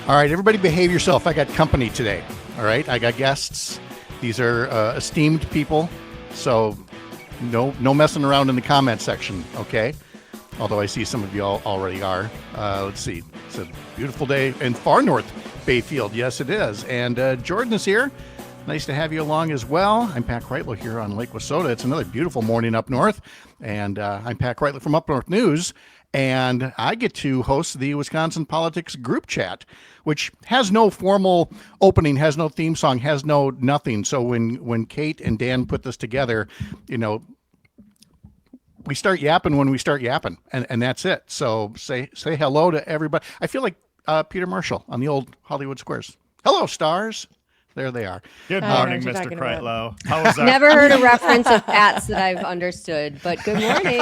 All right, everybody behave yourself. I got company today. All right, I got guests. These are esteemed people, so no messing around in the comment section, okay? Although I see some of you all already are. Let's see. It's a beautiful day in far north Bayfield. Yes, it is. And Jordan is here. Nice to have you along as well. I'm Pat Kreitlow here on Lake Wissota. It's another beautiful morning up north. And I'm Pat Kreitlow from UpNorthNews. And I get to host the Wisconsin Politics group chat, which has no formal opening, has no theme song, has no nothing. So when Kate and Dan put this together, you know, we start yapping when we start yapping, and that's it. So say hello to everybody. I feel like Peter Marshall on the old Hollywood Squares. Hello, stars. There they are. Good morning, Mr. Kreitlow. How was that? Never heard a reference of Pat's that I've understood, but good morning.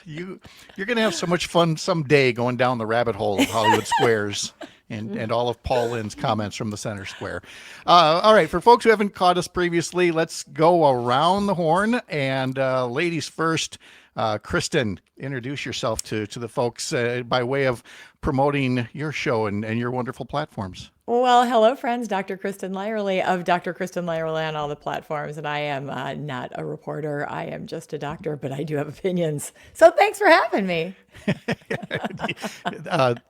You're going to have so much fun someday going down the rabbit hole of Hollywood Squares and all of Paul Lynn's comments from the center square. All right, for folks who haven't caught us previously, let's go around the horn. And ladies first, Kristin, introduce yourself to the folks by way of promoting your show and your wonderful platforms. Well, hello, friends. Dr. Kristin Lyerly of Dr. Kristin Lyerly on all the platforms. And I am not a reporter. I am just a doctor, but I do have opinions. So thanks for having me.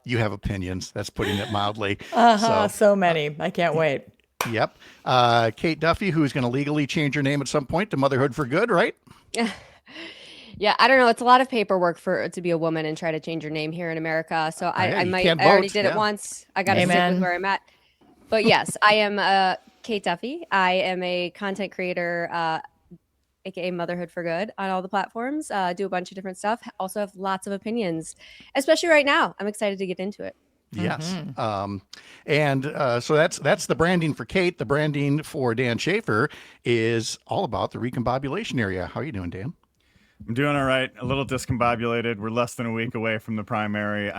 You have opinions. That's putting it mildly. So many. I can't wait. Yep. Kate Duffy, who's going to legally change her name at some point to Motherhood for Good, right? Yeah, I don't know. It's a lot of paperwork to be a woman and try to change your name here in America. So I already did it once. I got to stick with where I'm at. But yes, I am Kate Duffy. I am a content creator, aka Motherhood for Good, on all the platforms. Do a bunch of different stuff. Also have lots of opinions, especially right now. I'm excited to get into it. Yes. So that's the branding for Kate. The branding for Dan Shafer is all about the recombobulation area. How are you doing, Dan? I'm doing all right. A little discombobulated. We're less than a week away from the primary.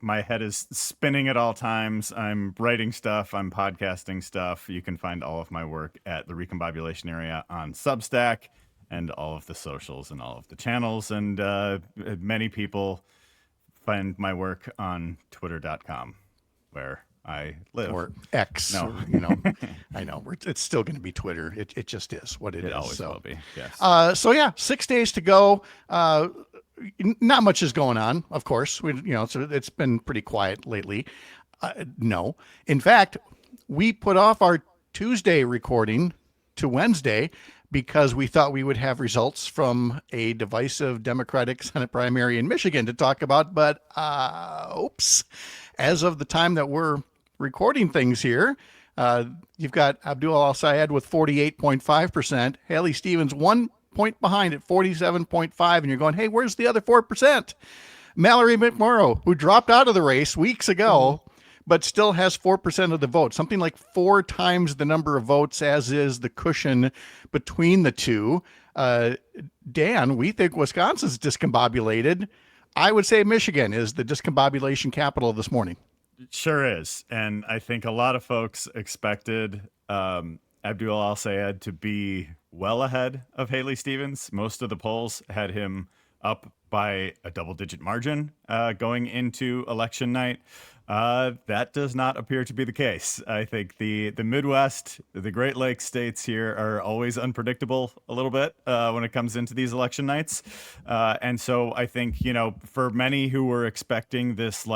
My head is spinning at all times. I'm writing stuff. I'm podcasting stuff. You can find all of my work at the Recombobulation area on Substack and all of the socials and all of the channels. And many people find my work on twitter.com, where I live. Or X. No. Or, I know. It's still going to be Twitter. It just is what it is. It always will be, yes. 6 days to go. Not much is going on, of course. It's been pretty quiet lately. No. In fact, we put off our Tuesday recording to Wednesday because we thought we would have results from a divisive Democratic Senate primary in Michigan to talk about. But, oops. As of the time that we're recording things here, you've got Abdul Al-Sayed with 48.5%, Haley Stevens 1 point behind at 47.5%, and you're going, hey, where's the other 4%? Mallory McMorrow, who dropped out of the race weeks ago, but still has 4% of the vote, something like 4 times the number of votes as is the cushion between the two. Dan, we think Wisconsin's discombobulated. I would say Michigan is the discombobulation capital this morning. It sure is. And I think a lot of folks expected Abdul Al-Sayed to be well ahead of Haley Stevens. Most of the polls had him up by a double-digit margin going into election night. That does not appear to be the case. I think the Midwest, the Great Lakes states here are always unpredictable a little bit when it comes into these election nights. And so I think, for many who were expecting this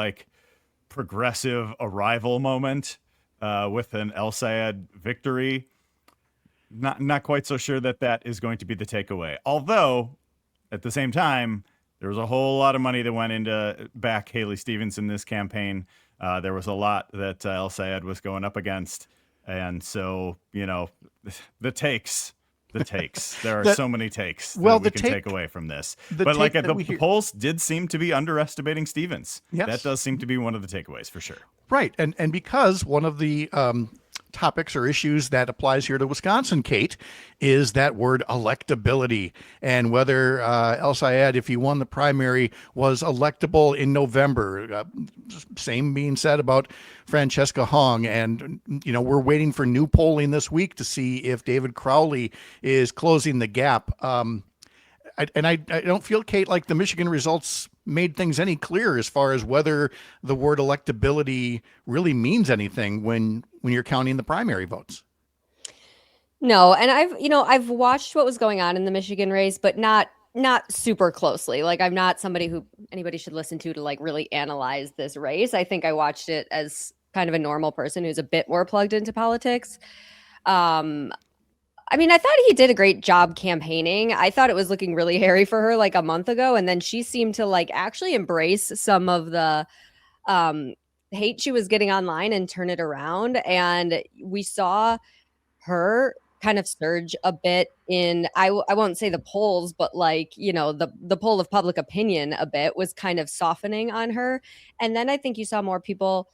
progressive arrival moment with an El-Sayed victory, not quite so sure that is going to be the takeaway. Although, at the same time, there was a whole lot of money that went into back Haley Stevens in this campaign. There was a lot that El-Sayed was going up against. And so, the takes. There are so many takes that we can take away from this. But the polls did seem to be underestimating Stevens. Yes. That does seem to be one of the takeaways for sure. Right. And because one of the topics or issues that applies here to Wisconsin, Kate, is that word electability, and whether El-Sayed, if he won the primary, was electable in November. Same being said about Francesca Hong. And, we're waiting for new polling this week to see if David Crowley is closing the gap. I don't feel, Kate, like the Michigan results made things any clearer as far as whether the word electability really means anything when you're counting the primary votes. No, and I've watched what was going on in the Michigan race, but not super closely. Like, I'm not somebody who anybody should listen to like really analyze this race. I think I watched it as kind of a normal person who's a bit more plugged into politics. I mean, I thought he did a great job campaigning. I thought it was looking really hairy for her like a month ago, and then she seemed to like actually embrace some of the hate she was getting online and turn it around. And we saw her kind of surge a bit in, I won't say the polls, but like, the poll of public opinion a bit was kind of softening on her. And then I think you saw more people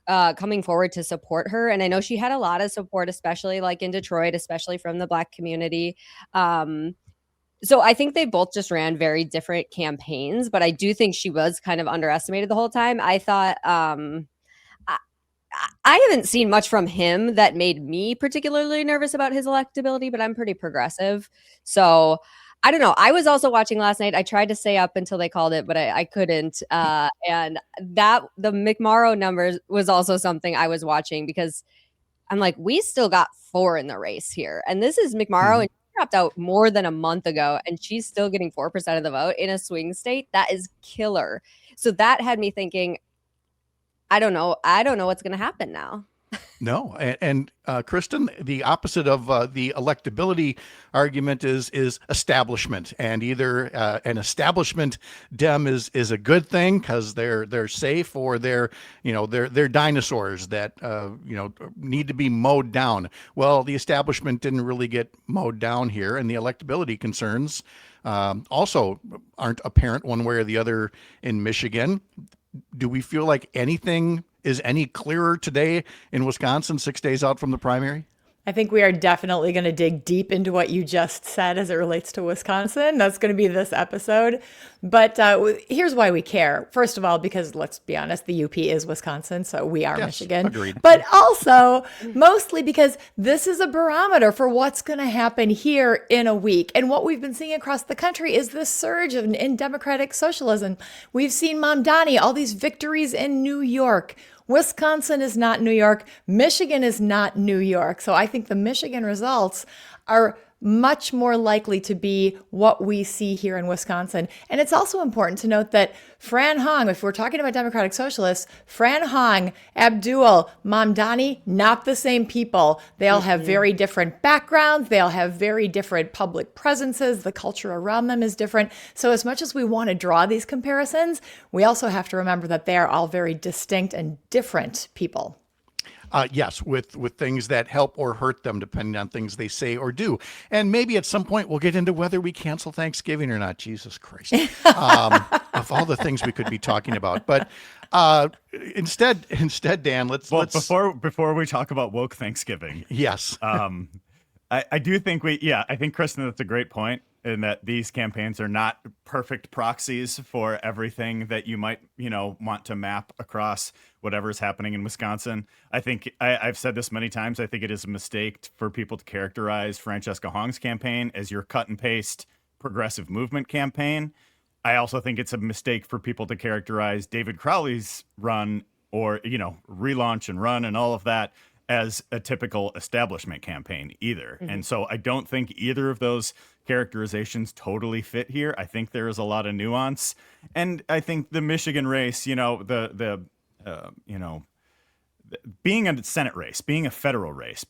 coming forward to support her. And I know she had a lot of support, especially like in Detroit, especially from the Black community. So I think they both just ran very different campaigns, but I do think she was kind of underestimated the whole time. I thought, I haven't seen much from him that made me particularly nervous about his electability, but I'm pretty progressive. So I don't know. I was also watching last night. I tried to stay up until they called it, but I couldn't. And the McMorrow numbers was also something I was watching because I'm like, we still got 4 in the race here. And this is McMorrow, and she dropped out more than a month ago, and she's still getting 4% of the vote in a swing state. That is killer. So that had me thinking, I don't know what's going to happen now. No. And Kristin, the opposite of the electability argument is establishment. And either an establishment Dem is a good thing because they're safe, or they're dinosaurs that need to be mowed down. Well, the establishment didn't really get mowed down here, and the electability concerns also aren't apparent one way or the other in Michigan. Do we feel like anything is any clearer today in Wisconsin, 6 days out from the primary? I think we are definitely going to dig deep into what you just said as it relates to Wisconsin. That's going to be this episode. But here's why we care. First of all, because let's be honest, the UP is Wisconsin, so we are Michigan. Agreed. But also, mostly because this is a barometer for what's going to happen here in a week. And what we've been seeing across the country is this surge in democratic socialism. We've seen Mamdani, all these victories in New York. Wisconsin is not New York. Michigan is not New York. So I think the Michigan results are much more likely to be what we see here in Wisconsin. And it's also important to note that Fran Hong, if we're talking about Democratic Socialists, Fran Hong, Abdul, Mamdani, not the same people. They all have very different backgrounds. They all have very different public presences. The culture around them is different. So as much as we want to draw these comparisons, we also have to remember that they are all very distinct and different people. Yes, with things that help or hurt them, depending on things they say or do. And maybe at some point we'll get into whether we cancel Thanksgiving or not. Jesus Christ. Of all the things we could be talking about. But instead, Dan, let's before we talk about woke Thanksgiving. Yes. I do think I think, Kristin, that's a great point, in that these campaigns are not perfect proxies for everything that you might, want to map across whatever's happening in Wisconsin. I think I've said this many times. I think it is a mistake for people to characterize Francesca Hong's campaign as your cut and paste progressive movement campaign. I also think it's a mistake for people to characterize David Crowley's run, or, relaunch and run and all of that, as a typical establishment campaign either. Mm-hmm. And so I don't think either of those characterizations totally fit here. I think there is a lot of nuance. And I think the Michigan race, being a Senate race, being a federal race,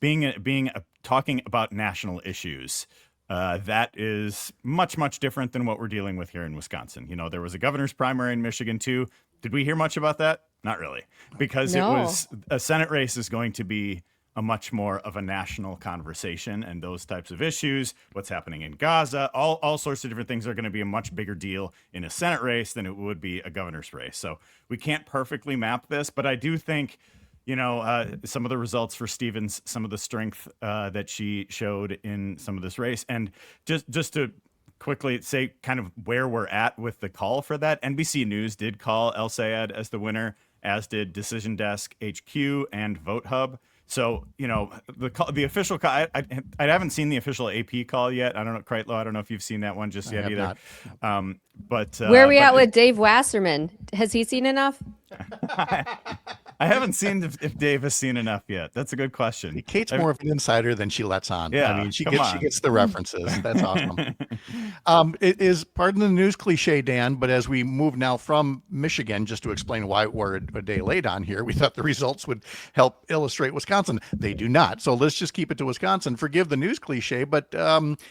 talking about national issues, that is much, much different than what we're dealing with here in Wisconsin. There was a governor's primary in Michigan too. Did we hear much about that? Not really, because No. It was a Senate race is going to be a much more of a national conversation, and those types of issues, what's happening in Gaza, all sorts of different things are going to be a much bigger deal in a Senate race than it would be a governor's race. So we can't perfectly map this, but I do think, some of the results for Stevens, some of the strength that she showed in some of this race, and just to quickly say kind of where we're at with the call for that. NBC News did call El Sayed as the winner, as did Decision Desk HQ and Vote Hub. So, the official call, I haven't seen the official AP call yet. I don't know, Kreitlow, I don't know if you've seen that one just yet either. But where are we at with Dave Wasserman? Has he seen enough? I haven't seen if Dave has seen enough yet. That's a good question. Kate's more of an insider than she lets on. Yeah, I mean, she gets the references. That's awesome. It is, pardon the news cliche, Dan, but as we move now from Michigan, just to explain why we're a day late on here, we thought the results would help illustrate Wisconsin. They do not. So let's just keep it to Wisconsin. Forgive the news cliche, but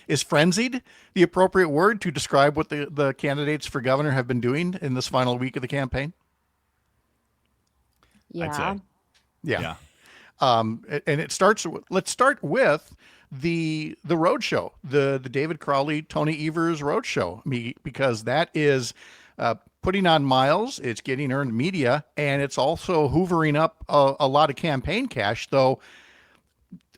is frenzied the appropriate word to describe what the candidates for governor have been doing in this final week of the campaign? Yeah. I'd say. Yeah. And it starts. Let's start with the roadshow, the David Crowley, Toney Evers roadshow, because that is putting on miles. It's getting earned media, and it's also hoovering up a lot of campaign cash. Though,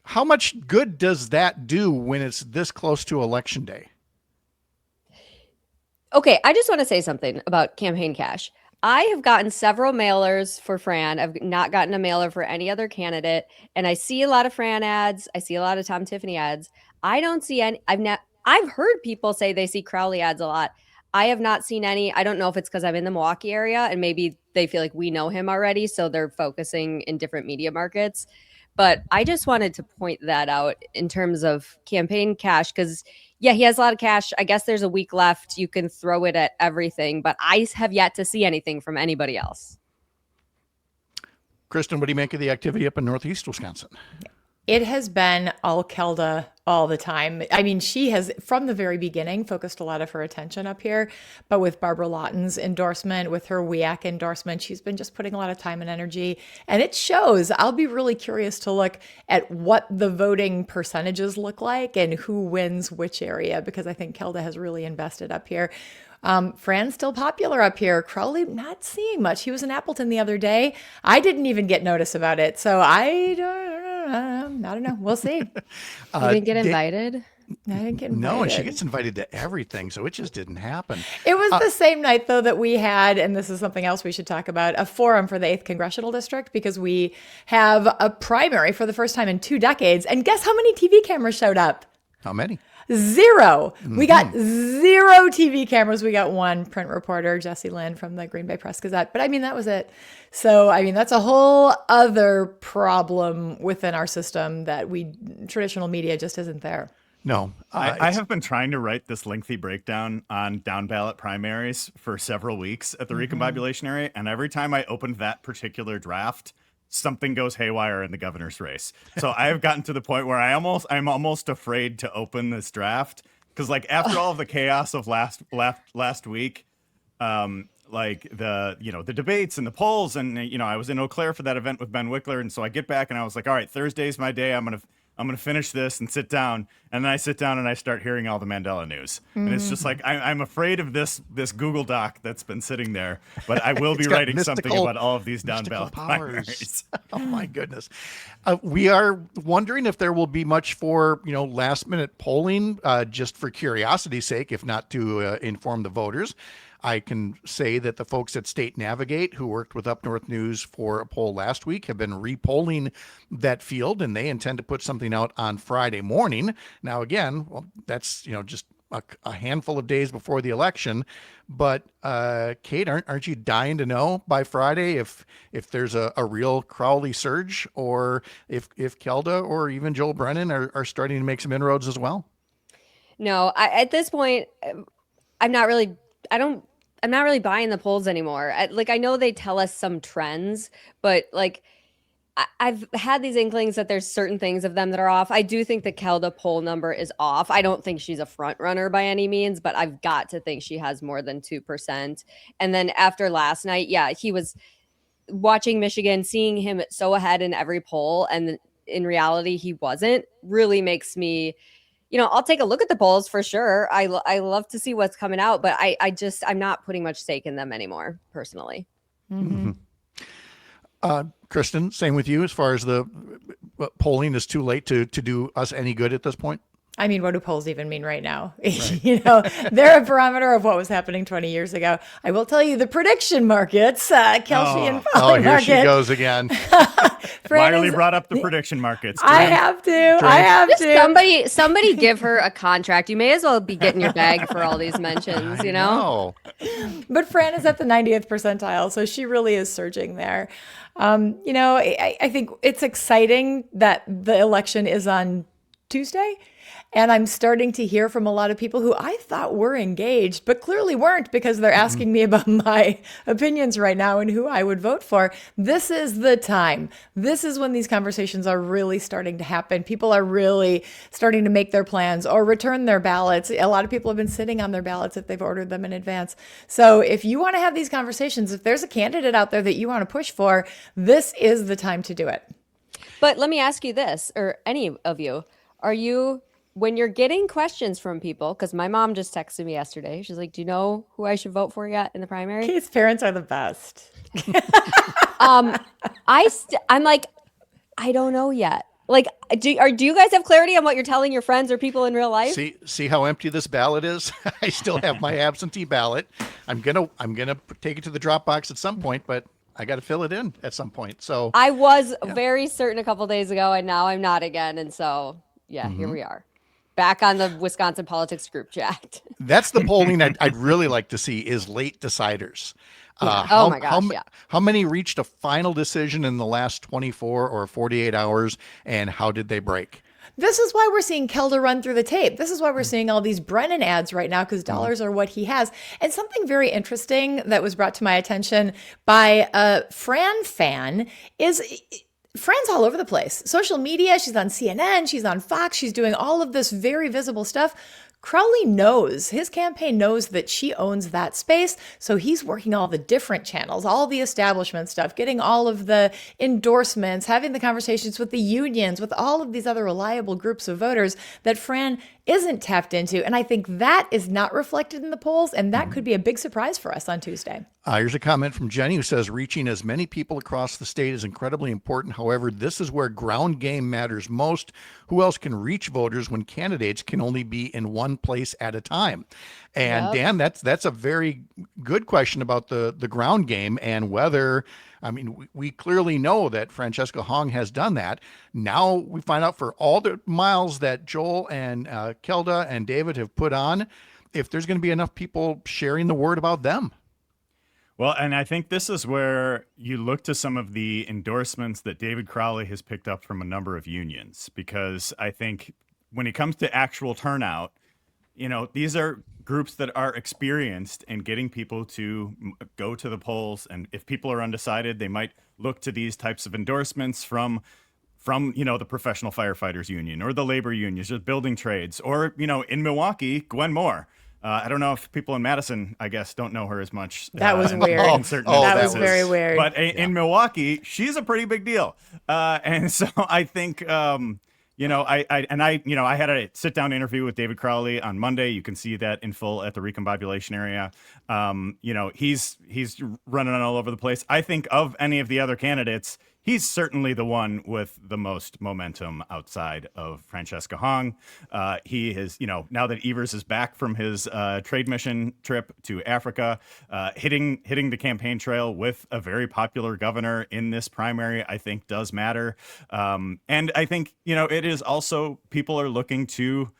how much good does that do when it's this close to Election Day? Okay, I just want to say something about campaign cash. I have gotten several mailers for Fran. I've not gotten a mailer for any other candidate. And I see a lot of Fran ads. I see a lot of Tom Tiffany ads. I don't see any. I've heard people say they see Crowley ads a lot. I have not seen any. I don't know if it's because I'm in the Milwaukee area and maybe they feel like we know him already. So they're focusing in different media markets. But I just wanted to point that out in terms of campaign cash, because yeah, he has a lot of cash. I guess there's a week left. You can throw it at everything, but I have yet to see anything from anybody else. Kristin, what do you make of the activity up in Northeast Wisconsin? It has been all Kelda all the time. I mean, she has, from the very beginning, focused a lot of her attention up here. But with Barbara Lawton's endorsement, with her WEAC endorsement, she's been just putting a lot of time and energy. And it shows. I'll be really curious to look at what the voting percentages look like and who wins which area, because I think Kelda has really invested up here. Fran's still popular up here. Crowley, not seeing much. He was in Appleton the other day. I didn't even get notice about it. So I don't know. We'll see. You didn't get invited? I didn't get invited. No, and she gets invited to everything, so it just didn't happen. It was the same night, though, that we had, and this is something else we should talk about, a forum for the 8th Congressional District, because we have a primary for the first time in 2 decades. And guess how many TV cameras showed up? How many? 0. We got 0 TV cameras. We got 1 print reporter, Jesse Lynn from the Green Bay Press Gazette. But I mean, that was it. So, I mean, that's a whole other problem within our system that traditional media just isn't there. No. I have been trying to write this lengthy breakdown on down-ballot primaries for several weeks at the Recombobulation area. And every time I opened that particular draft, something goes haywire in the governor's race. So I have gotten to the point where I'm almost afraid to open this draft, because like after all of the chaos of last week, like the debates and the polls, and I was in Eau Claire for that event with Ben Wickler, and so I get back and I was like, all right, Thursday's my day. I'm gonna finish this and sit down. And then I sit down and I start hearing all the Mandela news. And it's just like, I'm afraid of this Google Doc that's been sitting there, but I will be writing something about all of these down-ballot primaries. Oh my goodness. We are wondering if there will be much for, last minute polling, just for curiosity's sake, if not to inform the voters. I can say that the folks at State Navigate, who worked with UpNorthNews for a poll last week, have been repolling that field, and they intend to put something out on Friday morning. Now, again, that's just a handful of days before the election. But Kate, aren't you dying to know by Friday if there's a real Crowley surge, or if Kelda or even Joel Brennan are starting to make some inroads as well? No, at this point, I'm not really buying the polls anymore. I know they tell us some trends, but I've had these inklings that there's certain things of them that are off. I do think the Kelda poll number is off. I don't think she's a front runner by any means, but I've got to think she has more than 2%. And then after last night, he was watching Michigan, seeing him so ahead in every poll, and in reality, he wasn't, really makes me, I'll take a look at the polls for sure. I love to see what's coming out, but I'm not putting much stake in them anymore, personally. Mm-hmm. Kristin, same with you as far as the polling is too late to do us any good at this point? I mean, what do polls even mean right now? Right. You know, they're a barometer of what was happening 20 years ago. I will tell you the prediction markets, Kelsey and Polly here market. she goes again. Lyerly brought up the prediction markets. I have to. Somebody give her a contract. You may as well be getting your bag for all these mentions, you know? But Fran is at the 90th percentile, so she really is surging there. You know, I think it's exciting that the election is on Tuesday. And I'm starting to hear from a lot of people who I thought were engaged, but clearly weren't, because they're asking me about my opinions right now and who I would vote for. This is the time. This is when these conversations are really starting to happen. People are really starting to make their plans or return their ballots. A lot of people have been sitting on their ballots if they've ordered them in advance. So if you want to have these conversations, if there's a candidate out there that you want to push for, this is the time to do it. But let me ask you this, or any of you, when you're getting questions from people, because my mom just texted me yesterday, she's like, do you know who I should vote for yet in the primary? His parents are the best. I'm like, I don't know yet. Like, do you guys have clarity on what you're telling your friends or people in real life? See how empty this ballot is? I still have my absentee ballot. I'm gonna take it to the drop box at some point, but I got to fill it in at some point. So I was very certain a couple days ago, and now I'm not again. And so, here we are. Back on the Wisconsin politics group chat. That's the polling I'd really like to see, is late deciders. Oh my gosh, how many reached a final decision in the last 24 or 48 hours, and how did they break? This is why we're seeing Kelda run through the tape. This is why we're seeing all these Brennan ads right now, because dollars are what he has. And something very interesting that was brought to my attention by a Fran fan is Fran's all over the place. Social media, she's on CNN, she's on Fox, she's doing all of this very visible stuff. Crowley knows, his campaign knows that she owns that space, so he's working all the different channels, all the establishment stuff, getting all of the endorsements, having the conversations with the unions, with all of these other reliable groups of voters that Fran isn't tapped into. And I think that is not reflected in the polls, and that could be a big surprise for us on Tuesday. Here's a comment from Jenny, who says, reaching as many people across the state is incredibly important. However, this is where ground game matters most. Who else can reach voters when candidates can only be in one place at a time? And Dan, that's a very good question about the ground game, and whether, I mean, we clearly know that Francesca Hong has done that. Now we find out, for all the miles that Joel and Kelda and David have put on, if there's going to be enough people sharing the word about them. Well, and I think this is where you look to some of the endorsements that David Crowley has picked up from a number of unions, because I think when it comes to actual turnout, you know, these are groups that are experienced in getting people to go to the polls. And if people are undecided, they might look to these types of endorsements from you know, the professional firefighters union or the labor unions or building trades, or, you know, in Milwaukee, Gwen Moore. I don't know if people in Madison, I guess, don't know her as much. That was weird. That was very weird. But in Milwaukee, she's a pretty big deal. And so I think, you know, I had a sit down interview with David Crowley on Monday. You can see that in full at the Recombobulation area. You know, he's running all over the place. I think of any of the other candidates, he's certainly the one with the most momentum outside of Francesca Hong. He is, you know, now that Evers is back from his trade mission trip to Africa, hitting the campaign trail with a very popular governor in this primary, I think does matter. And I think, you know, it is also, people are looking to,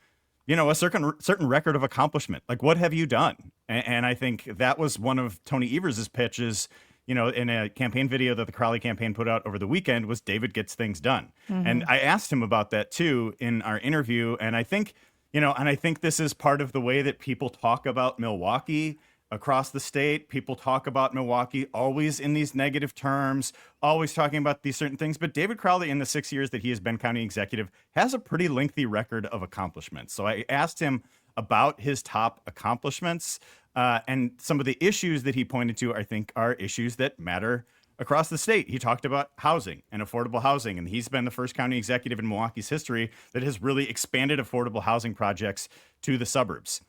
you know, a certain record of accomplishment. Like, what have you done? And I think that was one of Tony Evers's pitches, you know, in a campaign video that the Crowley campaign put out over the weekend, was David gets things done. And I asked him about that too in our interview. And I think, you know, and I think this is part of the way that people talk about Milwaukee across the state. People talk about Milwaukee always in these negative terms, always talking about these certain things. But David Crowley, in the 6 years that he has been county executive, has a pretty lengthy record of accomplishments. So I asked him about his top accomplishments. And some of the issues that he pointed to, I think, are issues that matter across the state. He talked about housing and affordable housing, and he's been the first county executive in Milwaukee's history that has really expanded affordable housing projects to the suburbs.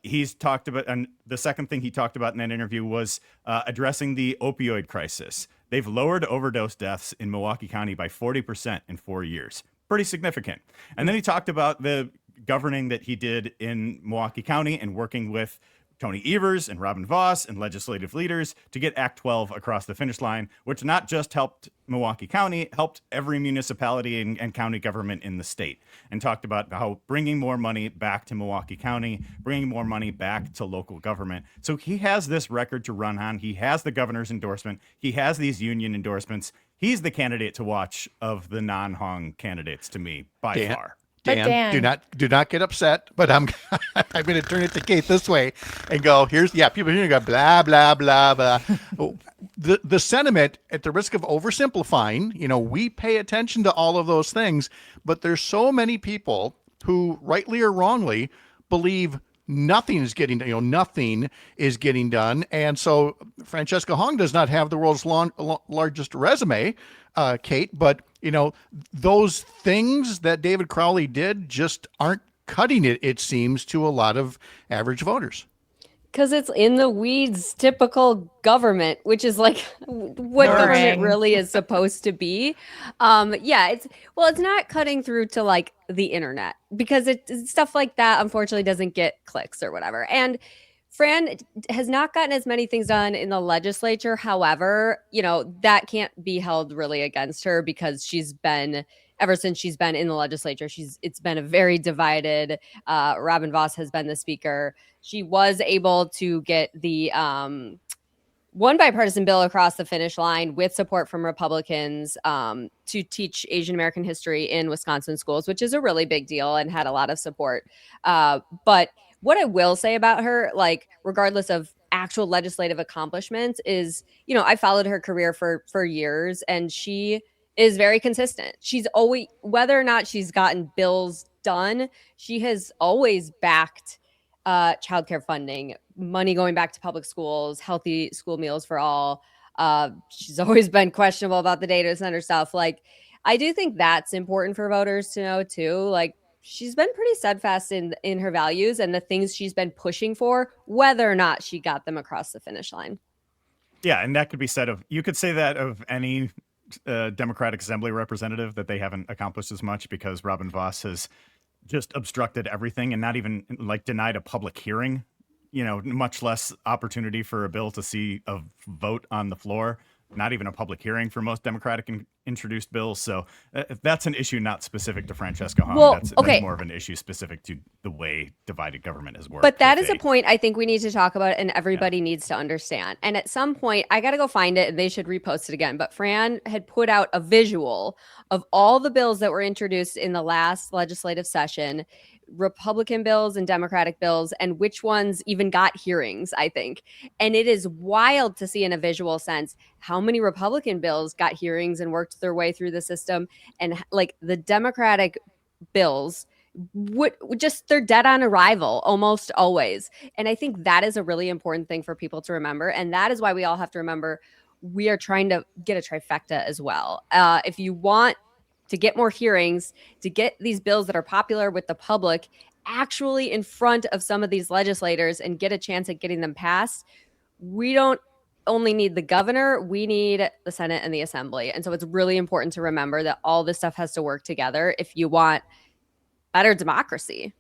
He's talked about, and the second thing he talked about in that interview was addressing the opioid crisis. They've lowered overdose deaths in Milwaukee County by 40% in 4 years. Pretty significant. And then he talked about the governing that he did in Milwaukee County and working with Tony Evers and Robin Vos and legislative leaders to get Act 12 across the finish line, which not just helped Milwaukee County, helped every municipality and county government in the state, and talked about how bringing more money back to Milwaukee County, bringing more money back to local government. So he has this record to run on. He has the governor's endorsement. He has these union endorsements. He's the candidate to watch of the non-Hong candidates to me by far. Dan, do not get upset, but I'm going to turn it to Kate this way and go, people here go blah, blah, blah, blah. The sentiment, at the risk of oversimplifying, we pay attention to all of those things, but there's so many people who rightly or wrongly believe nothing is getting done. And so Francesca Hong does not have the world's largest resume, Kate, but those things that David Crowley did just aren't cutting it seems, to a lot of average voters. Because it's in the weeds, typical government, which is like what government really is supposed to be. It's not cutting through to like the internet, because it's stuff like that unfortunately doesn't get clicks or whatever. And Fran has not gotten as many things done in the legislature. However, that can't be held really against her, because ever since she's been in the legislature, it's been a very divided. Robin Vos has been the speaker. She was able to get the one bipartisan bill across the finish line with support from Republicans to teach Asian American history in Wisconsin schools, which is a really big deal and had a lot of support. But what I will say about her, like, regardless of actual legislative accomplishments, is, I followed her career for years, and she is very consistent. She's always, whether or not she's gotten bills done, she has always backed childcare funding, money going back to public schools, healthy school meals for all. She's always been questionable about the data center stuff. Like, I do think that's important for voters to know too. Like, she's been pretty steadfast in her values and the things she's been pushing for, whether or not she got them across the finish line. Yeah, and that could be said you could say that of any Democratic Assembly representative, that they haven't accomplished as much, because Robin Vos has just obstructed everything and not even denied a public hearing, much less opportunity for a bill to see a vote on the floor. Not even a public hearing for most Democratic introduced bills. So that's an issue not specific to Francesca Hong. That's more of an issue specific to the way divided government has worked. But that is a point I think we need to talk about, and everybody needs to understand. And at some point, I got to go find it, and they should repost it again. But Fran had put out a visual of all the bills that were introduced in the last legislative session, Republican bills and Democratic bills, and which ones even got hearings, I think. And it is wild to see in a visual sense how many Republican bills got hearings and worked their way through the system. And like the Democratic bills they're dead on arrival almost always. And I think that is a really important thing for people to remember. And that is why we all have to remember we are trying to get a trifecta as well. If you want to get more hearings, to get these bills that are popular with the public actually in front of some of these legislators and get a chance at getting them passed, we don't only need the governor, we need the Senate and the Assembly. And so it's really important to remember that all this stuff has to work together if you want better democracy.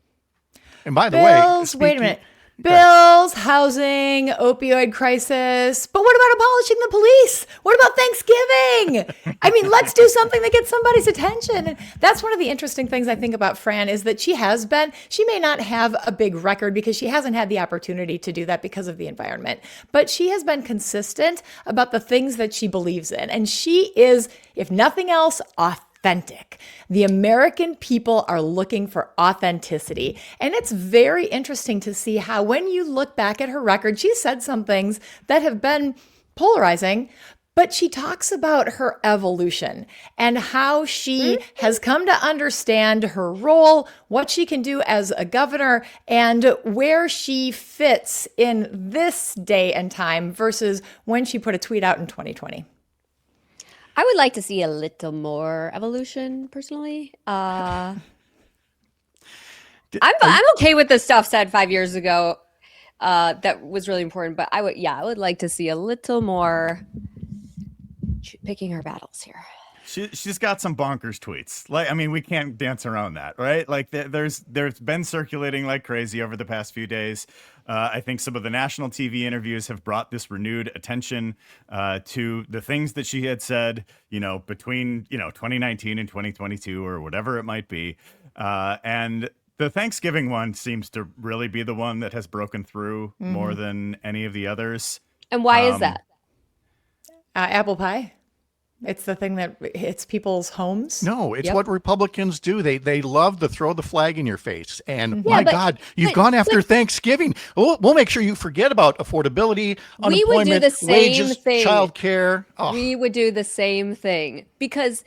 And by the way, wait a minute. Bills, housing, opioid crisis. But what about abolishing the police? What about Thanksgiving? I mean, let's do something that gets somebody's attention. And that's one of the interesting things I think about Fran, is that she may not have a big record because she hasn't had the opportunity to do that because of the environment, but she has been consistent about the things that she believes in. And she is, if nothing else, authentic. The American people are looking for authenticity. And it's very interesting to see how, when you look back at her record, she said some things that have been polarizing, but she talks about her evolution and how she has come to understand her role, what she can do as a governor, and where she fits in this day and time versus when she put a tweet out in 2020. I would like to see a little more evolution, personally. I'm okay with the stuff said 5 years ago that was really important, but I would like to see a little more picking our battles here. She's got some bonkers tweets. Like, I mean, we can't dance around that, right? Like, there's been circulating like crazy over the past few days. I think some of the national TV interviews have brought this renewed attention to the things that she had said, between 2019 and 2022 or whatever it might be, and the Thanksgiving one seems to really be the one that has broken through more than any of the others. And why is that? Apple pie. It's the thing that hits people's homes. No, it's what Republicans do. They love to throw the flag in your face. And God, you've gone after Thanksgiving. We'll make sure you forget about affordability, unemployment, we would do the same wages, thing. childcare. Oh. We would do the same thing because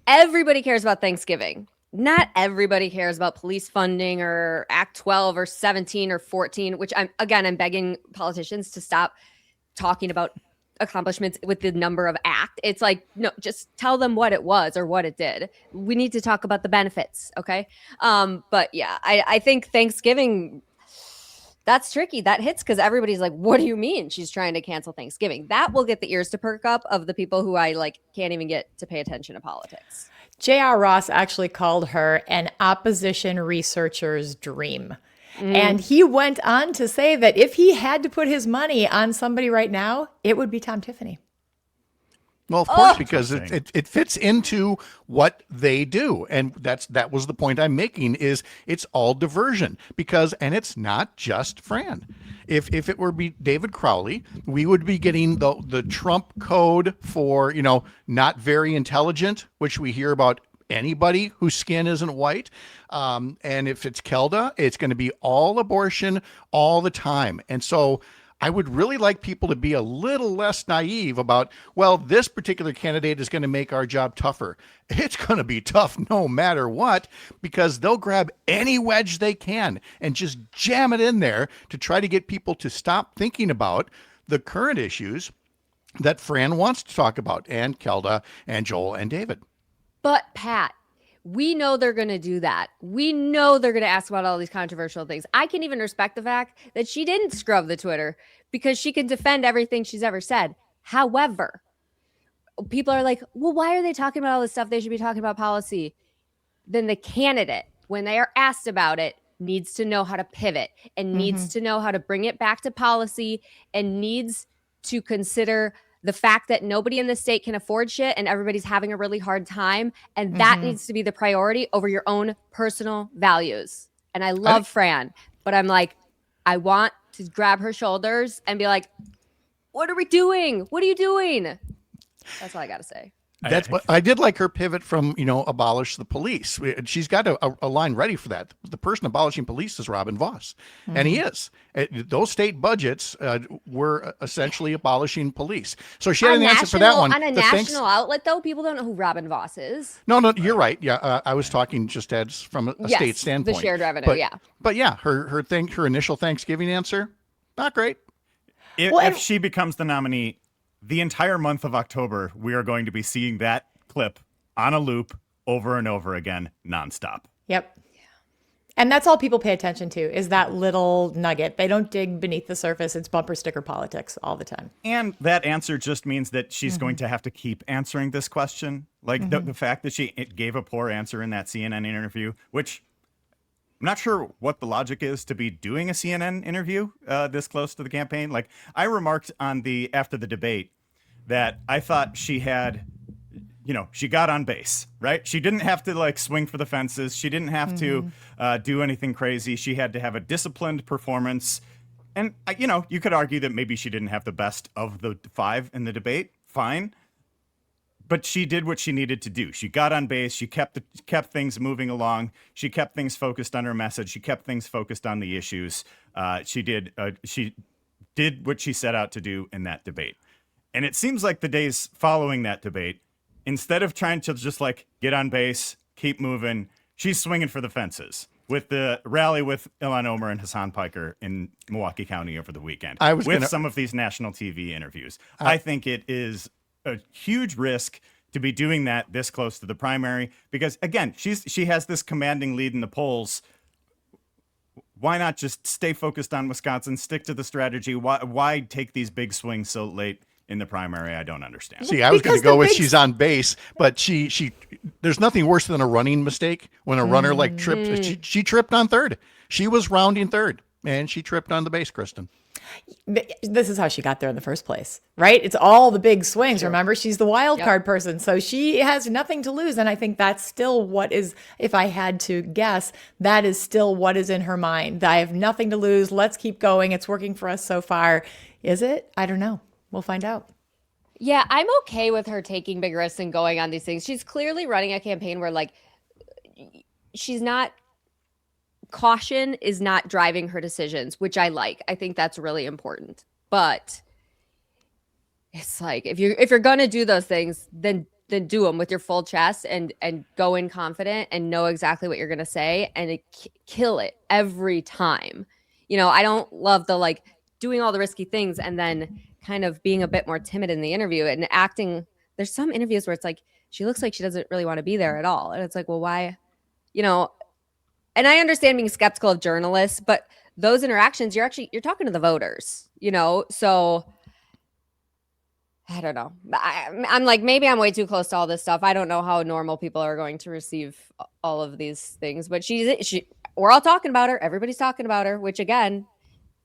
everybody cares about Thanksgiving. Not everybody cares about police funding or Act 12 or 17 or 14, which I'm begging politicians to stop talking about accomplishments with the number of act. It's like, no, just tell them what it was or what it did. We need to talk about the benefits. Okay. But yeah, I think Thanksgiving, that's tricky. That hits because everybody's like, what do you mean she's trying to cancel Thanksgiving? That will get the ears to perk up of the people who I can't even get to pay attention to politics. J.R. Ross actually called her an opposition researcher's dream. And he went on to say that if he had to put his money on somebody right now, it would be Tom Tiffany. Well, of course, because it fits into what they do. And that was the point I'm making is it's all diversion and it's not just Fran. If it were David Crowley, we would be getting the Trump code for, not very intelligent, which we hear about anybody whose skin isn't white. And if it's Kelda, it's going to be all abortion all the time. And so I would really like people to be a little less naive about, well, this particular candidate is going to make our job tougher. It's going to be tough no matter what, because they'll grab any wedge they can and just jam it in there to try to get people to stop thinking about the current issues that Fran wants to talk about, and Kelda and Joel and David. But Pat, we know they're going to do that. We know they're going to ask about all these controversial things. I can even respect the fact that she didn't scrub the Twitter because she can defend everything she's ever said. However, people are like, well, why are they talking about all this stuff? They should be talking about policy. Then the candidate, when they are asked about it, needs to know how to pivot and needs to know how to bring it back to policy and needs to consider the fact that nobody in the state can afford shit and everybody's having a really hard time. And that needs to be the priority over your own personal values. And I love Fran, but I'm like, I want to grab her shoulders and be like, what are we doing? What are you doing? That's all I got to say. That's what I did like her pivot from, abolish the police. She's got a line ready for that. The person abolishing police is Robin Vos, and he is. Those state budgets were essentially abolishing police. So she had an answer for that one. On a national outlet, though, people don't know who Robin Vos is. No, you're right. Yeah, I was talking just as from a state standpoint. The shared revenue, But yeah, her initial Thanksgiving answer, not great. If she becomes the nominee, the entire month of October, we are going to be seeing that clip on a loop over and over again, nonstop. Yep. And that's all people pay attention to is that little nugget. They don't dig beneath the surface. It's bumper sticker politics all the time. And that answer just means that she's going to have to keep answering this question. Like the fact that she gave a poor answer in that CNN interview, which I'm not sure what the logic is to be doing a CNN interview this close to the campaign. Like I remarked after the debate that I thought she had, she got on base, right? She didn't have to swing for the fences. She didn't have to do anything crazy. She had to have a disciplined performance. And, you could argue that maybe she didn't have the best of the five in the debate. Fine. But she did what she needed to do. She got on base. She kept things moving along. She kept things focused on her message. She kept things focused on the issues. She did what she set out to do in that debate. And it seems like the days following that debate, instead of trying to just get on base, keep moving, she's swinging for the fences with the rally with Ilhan Omar and Hassan Piker in Milwaukee County over the weekend. Some of these national TV interviews. I think it is a huge risk to be doing that this close to the primary because, again, she has this commanding lead in the polls. Why not just stay focused on Wisconsin, stick to the strategy? Why take these big swings so late in the primary, I don't understand. See, I was going to go with she's on base, but she there's nothing worse than a running mistake when a runner like tripped. She tripped on third. She was rounding third and she tripped on the base, Kristin. This is how she got there in the first place, right? It's all the big swings. Sure. Remember, she's the wild card person. So she has nothing to lose. And I think that's still what is, if I had to guess, that is still what is in her mind. I have nothing to lose. Let's keep going. It's working for us so far. Is it? I don't know. We'll find out. Yeah, I'm okay with her taking big risks and going on these things. She's clearly running a campaign where like she's not, caution is not driving her decisions, which I like. I think that's really important. But it's like if you're gonna do those things, then do them with your full chest and go in confident and know exactly what you're gonna say and kill it every time. You know, I don't love the like doing all the risky things and then kind of being a bit more timid in the interview and acting. There's some interviews where it's like she looks like she doesn't really want to be there at all, and it's like, well, why? You know. And I understand being skeptical of journalists, but those interactions, you're talking to the voters, you know? So I don't know. I'm like, maybe I'm way too close to all this stuff. I don't know how normal people are going to receive all of these things, but we're all talking about her. Everybody's talking about her, which again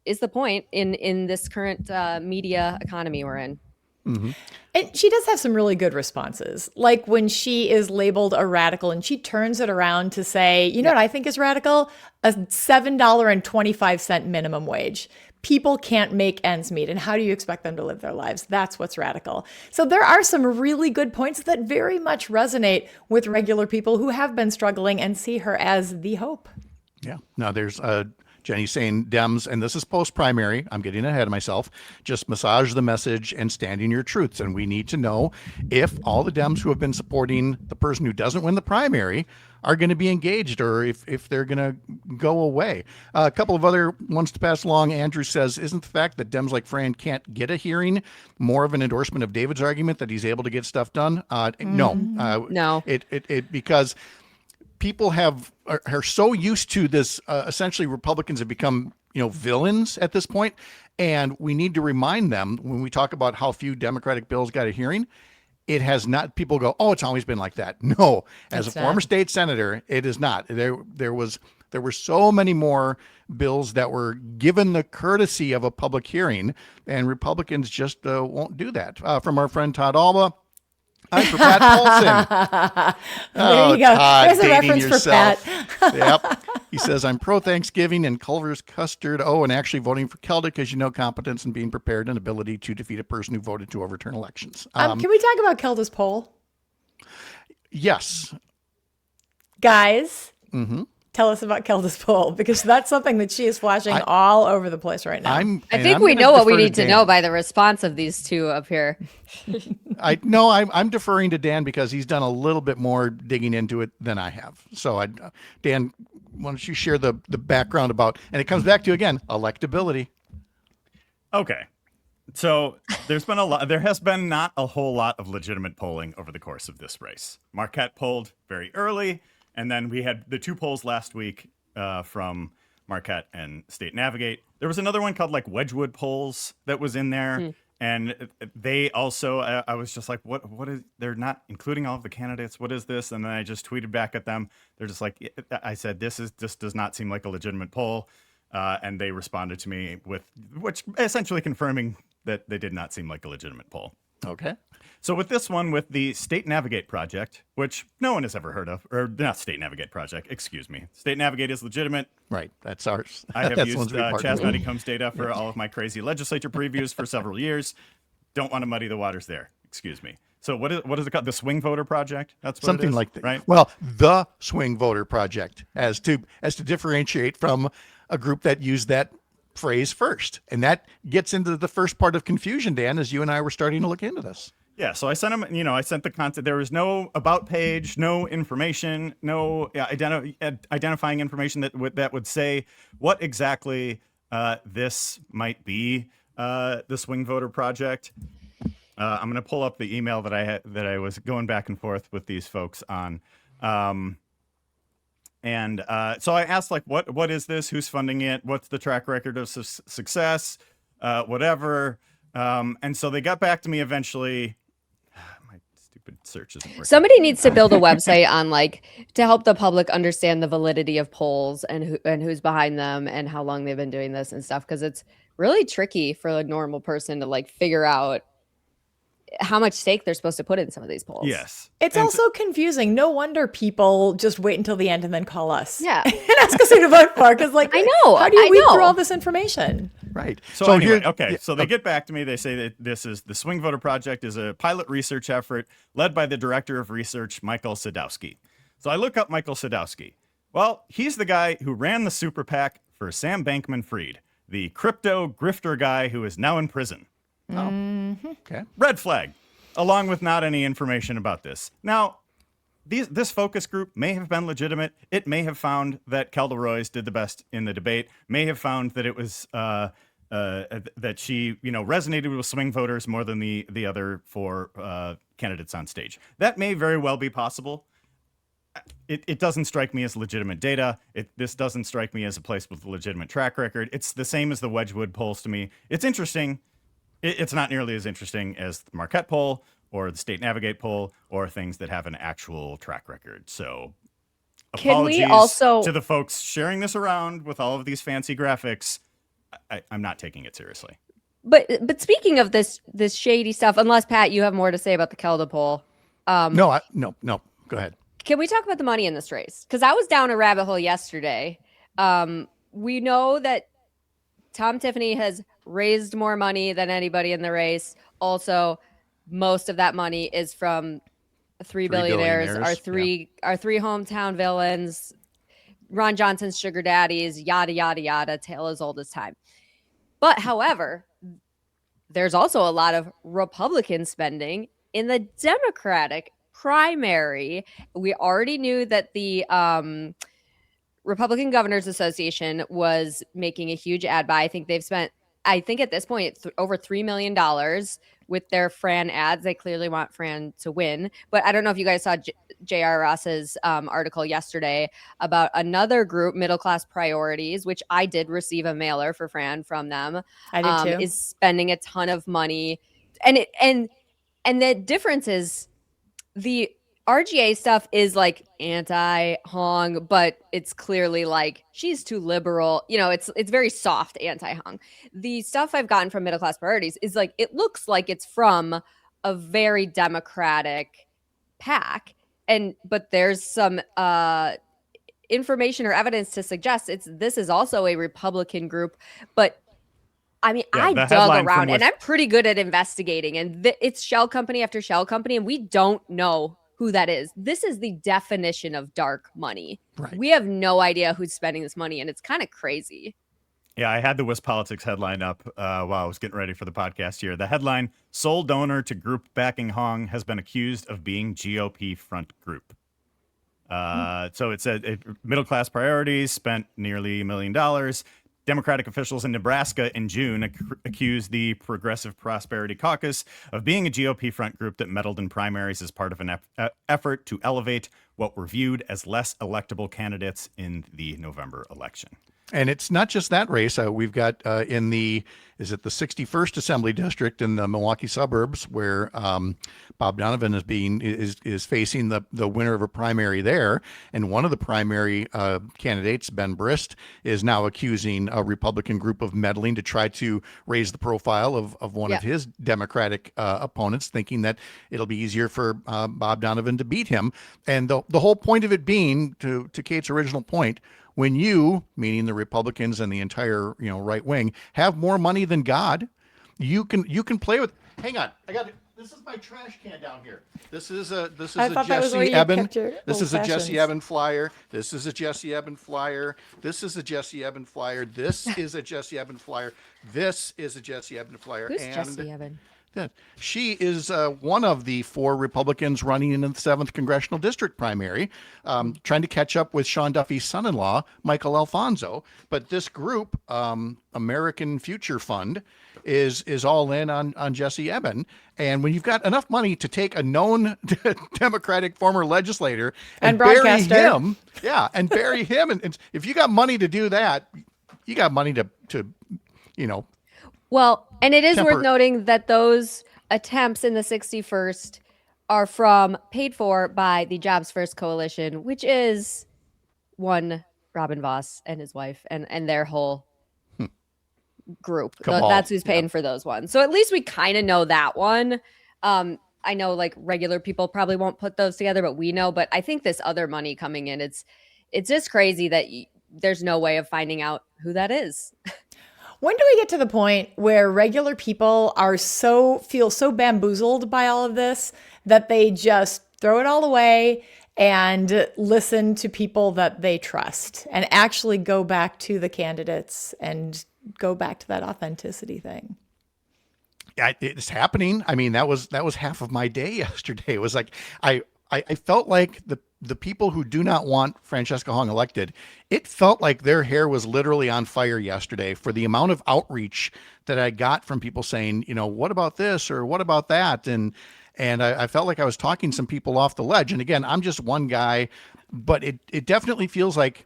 is the point in this current media economy we're in. Mm-hmm. And she does have some really good responses. Like when she is labeled a radical and she turns it around to say, you know what I think is radical? A $7.25 minimum wage. People can't make ends meet. And how do you expect them to live their lives? That's what's radical. So there are some really good points that very much resonate with regular people who have been struggling and see her as the hope. Yeah. Now there's Jenny saying Dems, and this is post-primary, I'm getting ahead of myself, just massage the message and stand in your truths. And we need to know if all the Dems who have been supporting the person who doesn't win the primary are going to be engaged or if they're going to go away. A couple of other ones to pass along. Andrew says, isn't the fact that Dems like Fran can't get a hearing more of an endorsement of David's argument that he's able to get stuff done? No. It because people are so used to this. Essentially, Republicans have become, villains at this point, and we need to remind them when we talk about how few Democratic bills got a hearing. It has not. People go, "Oh, it's always been like that." No, as a former state senator, it is not. There were so many more bills that were given the courtesy of a public hearing, and Republicans just won't do that. From our friend Todd Alba. I'm for Pat Paulson. There you go. Todd, there's a reference yourself. For Pat. Yep. He says, I'm pro-Thanksgiving and Culver's custard. Oh, and actually voting for Kelda because competence and being prepared and ability to defeat a person who voted to overturn elections. Can we talk about Kelda's poll? Yes. Guys. Mm-hmm. Tell us about Kelda's poll, because that's something that she is flashing all over the place right now. I think we know what we need to know by the response of these two up here. I'm deferring to Dan because he's done a little bit more digging into it than I have. So Dan, why don't you share the background about, and it comes back to, again, electability. Okay. So there has been not a whole lot of legitimate polling over the course of this race. Marquette polled very early. And then we had the two polls last week from Marquette and State Navigate. There was another one called like Wedgwood polls that was in there. And they also, I was just like, what is, they're not including all of the candidates. What is this? And then I just tweeted back at them. They're just like, I said, this does not seem like a legitimate poll. And they responded to me which essentially confirming that they did not seem like a legitimate poll. Okay. So with this one, with the State Navigate project, which no one has ever heard of, or not State Navigate project, excuse me. State Navigate is legitimate. Right. That's ours. I have used Chas Nuttycomb's data for all of my crazy legislature previews for several years. Don't want to muddy the waters there. Excuse me. So what is it called? The Swing Voter Project? That's what something it is, like that. Right? Well, the Swing Voter Project as to differentiate from a group that used that phrase first. And that gets into the first part of confusion, Dan, as you and I were starting to look into this. Yeah, so I sent him, I sent the content. There was no about page, no information, no identifying information that would say what exactly this might be, the Swing Voter Project. I'm going to pull up the email that I was going back and forth with these folks on. So I asked, like, what is this? Who's funding it? What's the track record of success? Whatever. And so they got back to me eventually. My stupid search isn't working. Somebody needs to build a website on to help the public understand the validity of polls and who's behind them and how long they've been doing this and stuff, because it's really tricky for a normal person to figure out how much stake they're supposed to put in some of these polls. Yes. It's also confusing. No wonder people just wait until the end and then call us. Yeah. And ask us who to vote for. Because I know. How do you weed through all this information? Right. So anyway, okay. So they get back to me. They say that this is the Swing Voter Project is a pilot research effort led by the director of research, Michael Sadowski. So I look up Michael Sadowski. Well, he's the guy who ran the super PAC for Sam Bankman-Fried, the crypto grifter guy who is now in prison. Oh, okay. Red flag, along with not any information about this. Now, this focus group may have been legitimate. It may have found that Kelda Roys did the best in the debate, may have found that it was that she resonated with swing voters more than the other four candidates on stage. That may very well be possible. It doesn't strike me as legitimate data. This doesn't strike me as a place with a legitimate track record. It's the same as the Wedgwood polls to me. It's interesting. It's not nearly as interesting as the Marquette poll or the State Navigate poll or things that have an actual track record. So apologies to the folks sharing this around with all of these fancy graphics. I'm not taking it seriously. But speaking of this shady stuff, unless Pat, you have more to say about the Kelda poll. No. Go ahead. Can we talk about the money in this race? Because I was down a rabbit hole yesterday. We know that Tom Tiffany has raised more money than anybody in the race. Also, most of that money is from three billionaires, our three hometown villains, Ron Johnson's sugar daddies, yada, yada, yada, tale as old as time. But however, there's also a lot of Republican spending in the Democratic primary. We already knew that the Republican Governors Association was making a huge ad buy. I think they've spent, at this point, over $3 million with their Fran ads. They clearly want Fran to win. But I don't know if you guys saw J.R. Ross's article yesterday about another group, Middle Class Priorities, which I did receive a mailer for Fran from them. I did too. Is spending a ton of money. And the difference is the RGA stuff is anti-Hong, but it's clearly she's too liberal. It's very soft anti-Hong. The stuff I've gotten from Middle Class Priorities is it looks like it's from a very Democratic PAC, but there's some information or evidence to suggest this is also a Republican group. But I mean, I dug around and I'm pretty good at investigating, and it's shell company after shell company, and we don't know who that is. This is the definition of dark money. Right. We have no idea who's spending this money, and it's kind of crazy. Yeah, I had the WisPolitics headline up while I was getting ready for the podcast here. The headline, sole donor to group backing Hong has been accused of being GOP front group. So it said Middle Class Priorities spent nearly $1 million. Democratic officials in Nebraska in June accused the Progressive Prosperity Caucus of being a GOP front group that meddled in primaries as part of an effort to elevate what were viewed as less electable candidates in the November election. And it's not just that race. We've got in the 61st Assembly District in the Milwaukee suburbs, where Bob Donovan is facing the winner of a primary there. And one of the primary candidates, Ben Brist, is now accusing a Republican group of meddling to try to raise the profile of one of his Democratic opponents, thinking that it'll be easier for Bob Donovan to beat him. And the whole point of it being, to Kate's original point, when you, meaning the Republicans and the entire right wing, have more money than God, you can play with. Hang on, this is my trash can down here. This is a Jesse Eben. This is a Jesse Eben flyer. This is a Jesse Eben flyer. This is a Jesse Eben flyer. This is a Jesse Eben flyer. This is a Jesse Eben flyer. Who's Jesse Eben? She is one of the 4 Republicans running in the 7th Congressional District primary, trying to catch up with Sean Duffy's son-in-law, Michael Alfonso. But this group, American Future Fund, is all in on Jesse Eben. And when you've got enough money to take a known Democratic former legislator and bury him, and bury him, and if you got money to do that, you got money to Well, and it is worth noting that those attempts in the 61st are paid for by the Jobs First Coalition, which is one Robin Vos and his wife and their whole group. That's who's paying for those ones. So at least we kind of know that one. I know like regular people probably won't put those together, but we know. But I think this other money coming in, it's just crazy that there's no way of finding out who that is. When do we get to the point where regular people feel so bamboozled by all of this that they just throw it all away and listen to people that they trust and actually go back to the candidates and go back to that authenticity thing? Yeah, it's happening. I mean, that was half of my day yesterday. It was like I felt like the people who do not want Francesca Hong elected, it felt like their hair was literally on fire yesterday for the amount of outreach that I got from people saying, what about this or what about that? And I felt like I was talking some people off the ledge. And again, I'm just one guy, but it definitely feels like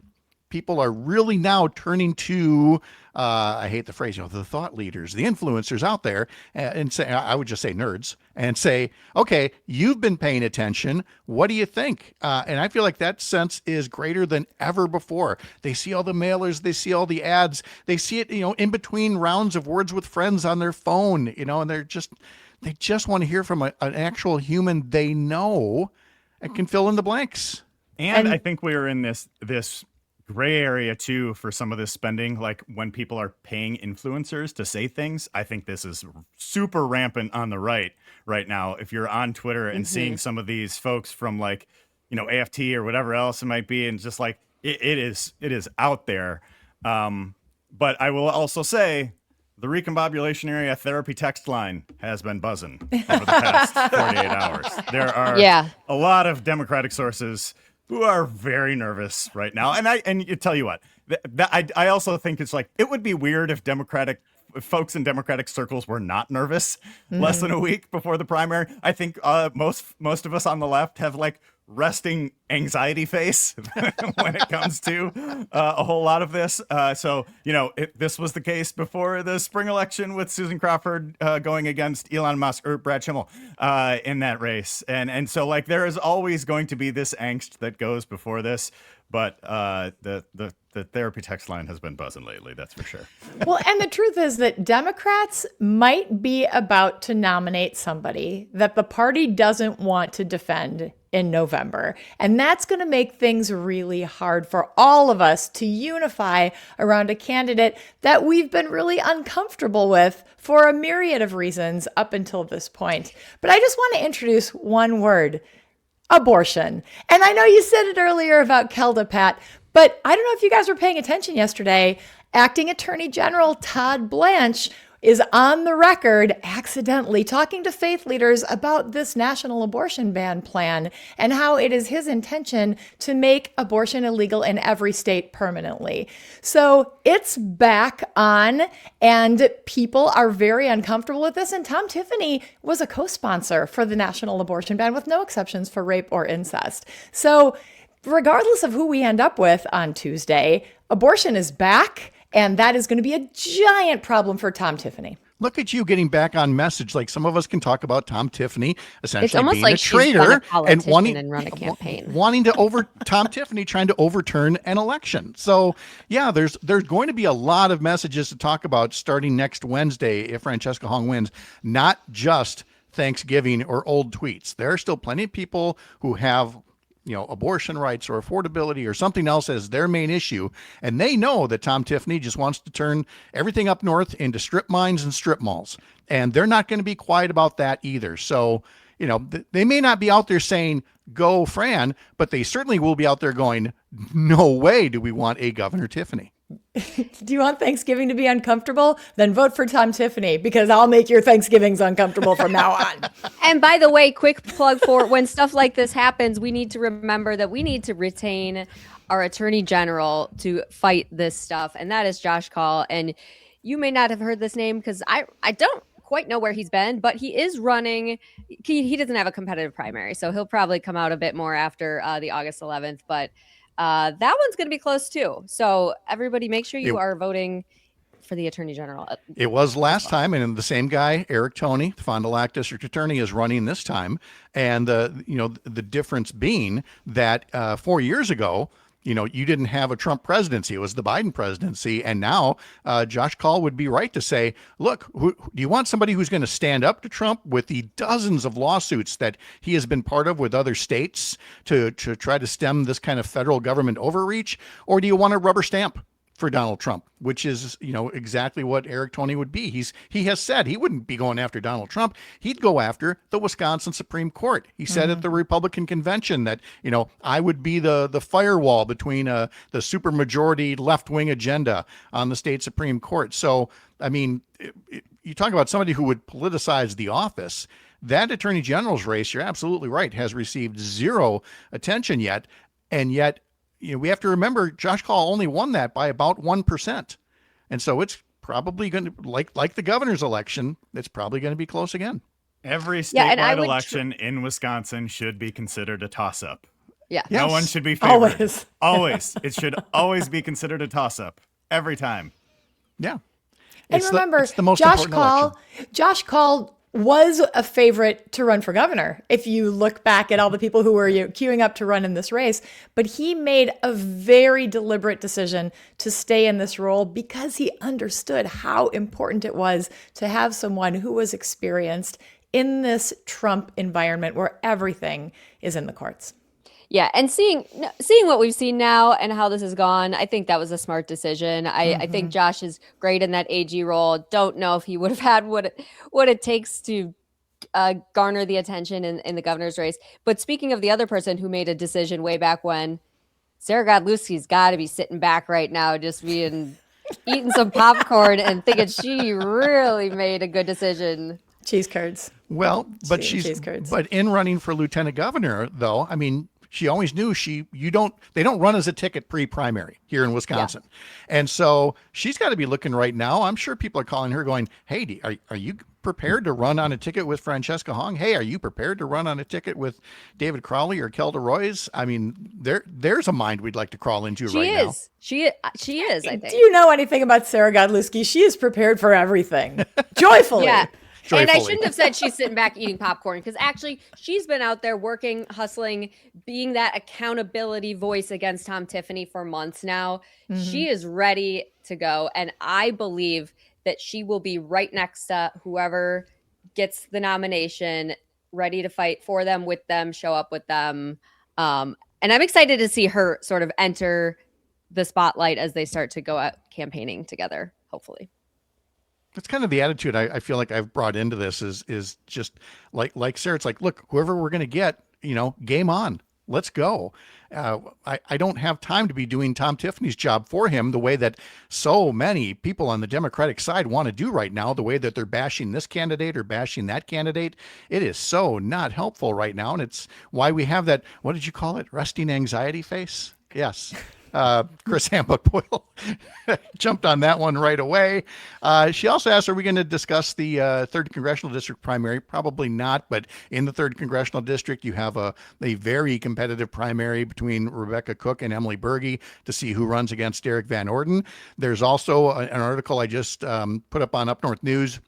people are really now turning to, I hate the phrase, the thought leaders, the influencers out there, and say, I would just say nerds, and say, okay, you've been paying attention. What do you think? And I feel like that sense is greater than ever before. They see all the mailers, they see all the ads, they see it, in between rounds of Words with Friends on their phone, and they just want to hear from an actual human they know and can fill in the blanks. And I think we are in this gray area too for some of this spending, like when people are paying influencers to say things. I think this is super rampant on the right now. If you're on Twitter and seeing some of these folks from like, AFT or whatever else it might be, and just like it is out there. But I will also say the Recombobulation area therapy text line has been buzzing over the past 48 hours. There are a lot of Democratic sources who are very nervous right now. And you tell you what, I also think it's like, it would be weird if folks in Democratic circles were not nervous less than a week before the primary. I think most of us on the left have like resting anxiety face when it comes to a whole lot of this. So, this was the case before the spring election with Susan Crawford going against Elon Musk or Brad Schimmel in that race. And so like there is always going to be this angst that goes before this. But the therapy text line has been buzzing lately, that's for sure. Well, and the truth is that Democrats might be about to nominate somebody that the party doesn't want to defend in November. And that's going to make things really hard for all of us to unify around a candidate that we've been really uncomfortable with for a myriad of reasons up until this point. But I just want to introduce one word: abortion. And I know you said it earlier about Kelda, Pat, but I don't know if you guys were paying attention yesterday. Acting Attorney General Todd Blanche is on the record accidentally talking to faith leaders about this national abortion ban plan and how it is his intention to make abortion illegal in every state permanently. So it's back on, and people are very uncomfortable with this. And Tom Tiffany was a co-sponsor for the national abortion ban with no exceptions for rape or incest. So regardless of who we end up with on Tuesday, abortion is back. And that is going to be a giant problem for Tom Tiffany. Look at you getting back on message. Like some of us can talk about Tom Tiffany essentially being like a traitor and wanting and run a campaign, Tom Tiffany trying to overturn an election. So yeah, there's going to be a lot of messages to talk about starting next Wednesday if Francesca Hong wins. Not just Thanksgiving or old tweets. There are still plenty of people who have abortion rights or affordability or something else as their main issue. And they know that Tom Tiffany just wants to turn everything up north into strip mines and strip malls. And they're not going to be quiet about that either. So, they may not be out there saying, go Fran, but they certainly will be out there going, no way do we want a Governor Tiffany. Do you want Thanksgiving to be uncomfortable? Then vote for Tom Tiffany, because I'll make your Thanksgivings uncomfortable from now on. And by the way, quick plug for when stuff like this happens, we need to remember that we need to retain our Attorney General to fight this stuff. And that is Josh Kaul. And you may not have heard this name because I don't quite know where he's been, but he is running. He doesn't have a competitive primary, so he'll probably come out a bit more after the August 11th. But that one's going to be close too. So everybody make sure you are voting for the attorney general. It was last time, and the same guy, Eric Toney, Fond du Lac district attorney, is running this time. And the difference being that 4 years ago, you didn't have a Trump presidency. It was the Biden presidency. And now Josh Kaul would be right to say, look, do you want somebody who's going to stand up to Trump with the dozens of lawsuits that he has been part of with other states to try to stem this kind of federal government overreach? Or do you want a rubber stamp for Donald Trump, which is, exactly what Eric Toney would be. He has said he wouldn't be going after Donald Trump. He'd go after the Wisconsin Supreme Court. He said at the Republican convention that, I would be the firewall between the supermajority left-wing agenda on the state Supreme Court. So, I mean, you talk about somebody who would politicize the office. That attorney general's race, you're absolutely right, has received zero attention yet. And yet, we have to remember Josh Kaul only won that by about 1%. And so it's probably going to, like the governor's election, it's probably going to be close again. Every statewide election in Wisconsin should be considered a toss-up. Yeah. No one should be favored. Always. It should always be considered a toss-up. Every time. Yeah. And remember, it's the most Josh Kaul was a favorite to run for governor, if you look back at all the people who were queuing up to run in this race. But he made a very deliberate decision to stay in this role because he understood how important it was to have someone who was experienced in this Trump environment where everything is in the courts. Yeah, and seeing what we've seen now and how this has gone, I think that was a smart decision. I think Josh is great in that AG role. Don't know if he would have had what it takes to garner the attention in the governor's race. But speaking of the other person who made a decision way back when, Sarah Godlewski's got to be sitting back right now, just eating some popcorn and thinking she really made a good decision. Cheese curds. Well, but in running for lieutenant governor, though, I mean, she always knew they don't run as a ticket pre-primary here in Wisconsin. Yeah. And so she's got to be looking right now. I'm sure people are calling her going, hey, are you prepared to run on a ticket with Francesca Hong? Hey, are you prepared to run on a ticket with David Crowley or Kelda Roys? I mean, there's a mind we'd like to crawl into now. She is, I think. Do you know anything about Sarah Godlewski? She is prepared for everything. Joyfully. Yeah. And I shouldn't have said she's sitting back eating popcorn, because actually she's been out there working, hustling, being that accountability voice against Tom Tiffany for months now. Mm-hmm. She is ready to go. And I believe that she will be right next to whoever gets the nomination, ready to fight for them, with them, show up with them. And I'm excited to see her sort of enter the spotlight as they start to go out campaigning together, hopefully. That's kind of the attitude I feel like I've brought into this is just like Sarah. It's like, look, whoever we're going to get, game on. Let's go. I don't have time to be doing Tom Tiffany's job for him the way that so many people on the Democratic side want to do right now, the way that they're bashing this candidate or bashing that candidate. It is so not helpful right now. And it's why we have that, what did you call it? Resting anxiety face? Yes. Chris Hambuck Boyle jumped on that one right away. She also asked, are we going to discuss the 3rd Congressional District primary? Probably not, but in the 3rd Congressional District, you have a very competitive primary between Rebecca Cook and Emily Berge to see who runs against Derek Van Orden. There's also an article I just put up on UpNorthNews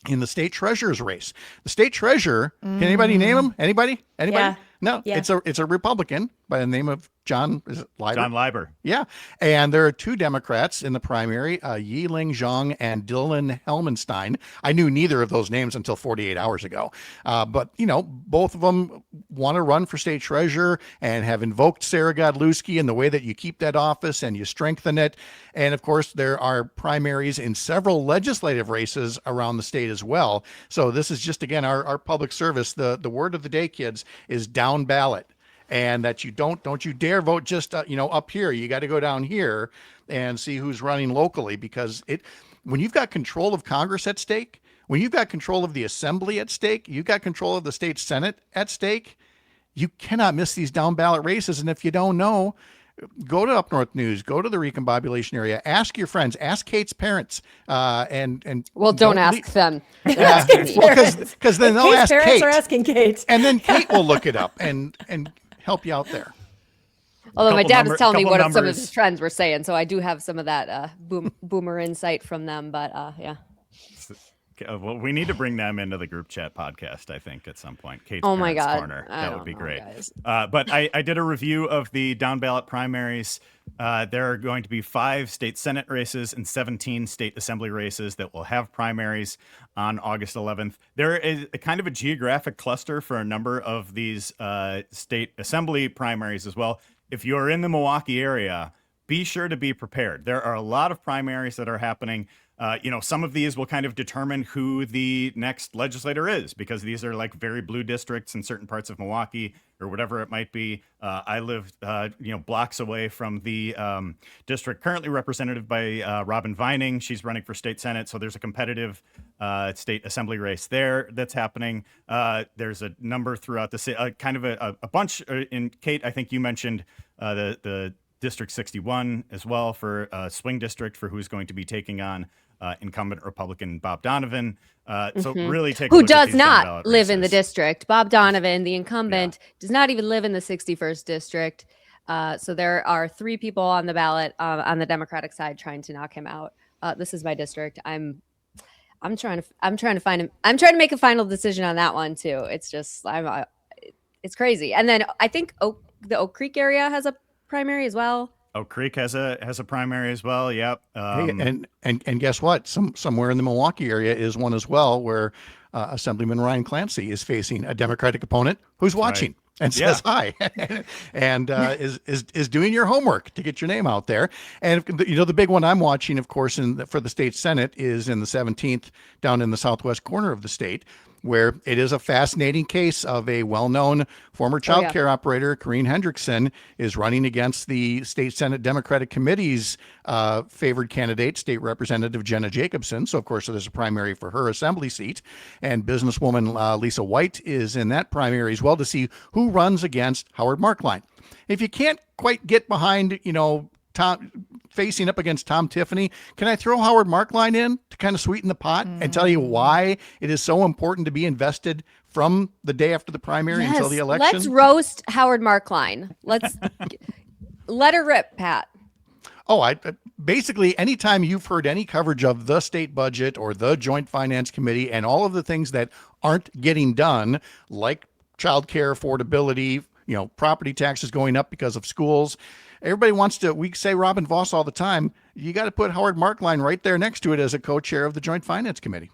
in the state treasurer's race. The state treasurer, can anybody name him? Anybody? Yeah. No, yeah. It's a Republican by the name of John Leiber. John Leiber. Yeah. And there are 2 Democrats in the primary, Yiling Zhang and Dylan Helmenstein. I knew neither of those names until 48 hours ago. But, both of them want to run for state treasurer and have invoked Sarah Godlewski in the way that you keep that office and you strengthen it. And of course, there are primaries in several legislative races around the state as well. So this is just, again, our public service. The word of the day, kids, is down-ballot. And that you don't you dare vote just up here. You got to go down here and see who's running locally, because when you've got control of Congress at stake, when you've got control of the Assembly at stake, you've got control of the state Senate at stake, you cannot miss these down ballot races. And if you don't know, go to UpNorthNews, go to the Recombobulation area, ask your friends, ask Kate's parents, and don't ask them. Because then they'll ask Kate. Parents are asking Kate, and then Kate will look it up and help you out there. Although my dad was telling me what some of his trends were saying, so I do have some of that boomer insight from them. But yeah. Well, we need to bring them into the group chat podcast, I think, at some point. Kate's oh my God. Corner. That would be great. But I did a review of the down-ballot primaries. There are going to be 5 state Senate races and 17 state assembly races that will have primaries on August 11th. There is a kind of a geographic cluster for a number of these state assembly primaries as well. If you're in the Milwaukee area, be sure to be prepared. There are a lot of primaries that are happening. Some of these will kind of determine who the next legislator is, because these are like very blue districts in certain parts of Milwaukee or whatever it might be. I live, blocks away from the district currently represented by Robin Vining. She's running for state Senate. So there's a competitive state assembly race there that's happening. There's a number throughout the city, kind of a bunch. In Kate, I think you mentioned the District 61 as well for swing district for who's going to be taking on incumbent Republican Bob Donovan. So really take a who look does at not live races. In the district. Bob Donovan, the incumbent, does not even live in the 61st district. So there are 3 people on the ballot on the Democratic side trying to knock him out. This is my district. I'm trying to find him. I'm trying to make a final decision on that one too. It's just it's crazy. And then I think the Oak Creek area has a primary as well. Oak Creek has a primary as well. Yep. And guess what? Somewhere in the Milwaukee area is one as well, where Assemblyman Ryan Clancy is facing a Democratic opponent who's watching and says hi, and is doing your homework to get your name out there. And the big one I'm watching, of course, for the state Senate is in the 17th, down in the southwest corner of the state, where it is a fascinating case of a well-known former child care operator, Corrine Hendrickson, is running against the state Senate Democratic Committee's favored candidate, State Representative Jenna Jacobson. So, of course, there's a primary for her assembly seat. And businesswoman Lisa White is in that primary as well to see who runs against Howard Markline. If you can't quite get behind, Tom facing up against Tom Tiffany, can I throw Howard Markline in to kind of sweeten the pot and tell you why it is so important to be invested from the day after the primary until the election? Let's roast Howard Markline. Let's let her rip, Pat. Oh, basically, anytime you've heard any coverage of the state budget or the Joint Finance Committee and all of the things that aren't getting done, like childcare affordability, property taxes going up because of schools. Everybody wants to, we say Robin Vos all the time, you got to put Howard Markline right there next to it as a co-chair of the Joint Finance Committee.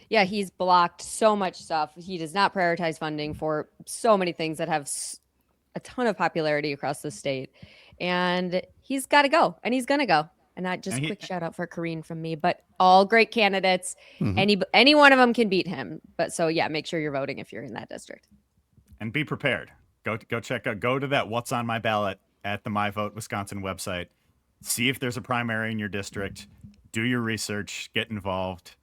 Yeah, he's blocked so much stuff. He does not prioritize funding for so many things that have a ton of popularity across the state. And he's got to go, and he's going to go. And not just quick shout out for Corrine from me, but all great candidates. Any one of them can beat him. But so, make sure you're voting if you're in that district. And be prepared. Go check out, go to that What's on My Ballot at the My Vote Wisconsin website. See if there's a primary in your district. Do your research. Get involved.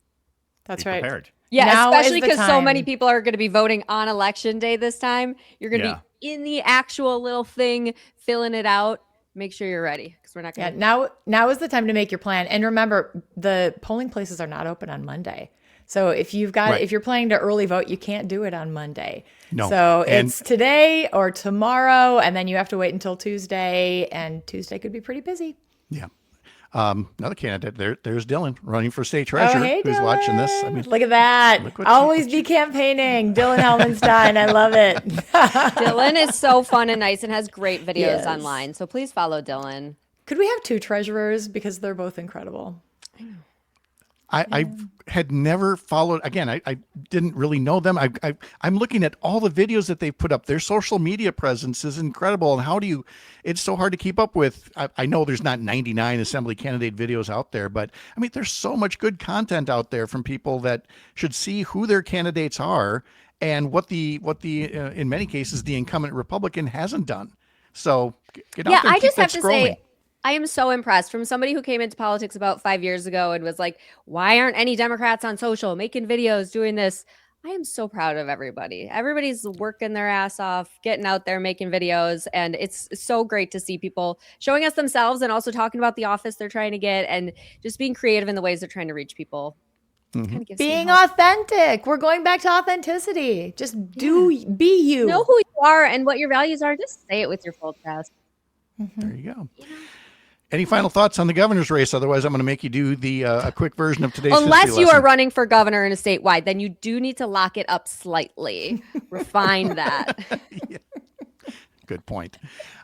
That's right. Prepared. Yeah, now especially because so many people are going to be voting on election day this time. You're going to be in the actual little thing, filling it out. Make sure you're ready, because we're not going to. Now is the time to make your plan. And remember, the polling places are not open on Monday. So if you're planning to early vote, you can't do it on Monday. No. So it's today or tomorrow, and then you have to wait until Tuesday, and Tuesday could be pretty busy. Yeah. Another candidate there's Dylan running for state treasurer. Hey, who's Dylan. Watching this. I mean, look at that. Always be campaigning. Dylan Helmenstein. I love it. Dylan is so fun and nice and has great videos online. So please follow Dylan. Could we have 2 treasurers, because they're both incredible? I had never followed. Again, I didn't really know them. I'm looking at all the videos that they've put up. Their social media presence is incredible. And it's so hard to keep up with. I know there's not 99 assembly candidate videos out there, but I mean, there's so much good content out there from people that should see who their candidates are and what the in many cases, the incumbent Republican hasn't done. So get out there and keep that scrolling. I am so impressed from somebody who came into politics about 5 years ago and was like, why aren't any Democrats on social making videos doing this? I am so proud of everybody. Everybody's working their ass off, getting out there, making videos. And it's so great to see people showing us themselves and also talking about the office they're trying to get and just being creative in the ways they're trying to reach people. Being authentic. We're going back to authenticity. Just be you. Know who you you are and what your values are, just say it with your full chest. There you go. Any final thoughts on the governor's race? Otherwise, I'm going to make you do the a quick version of today's Unless you lesson. are running for governor in a statewide, then you do need to lock it up slightly. Refine that. Yeah. Good point.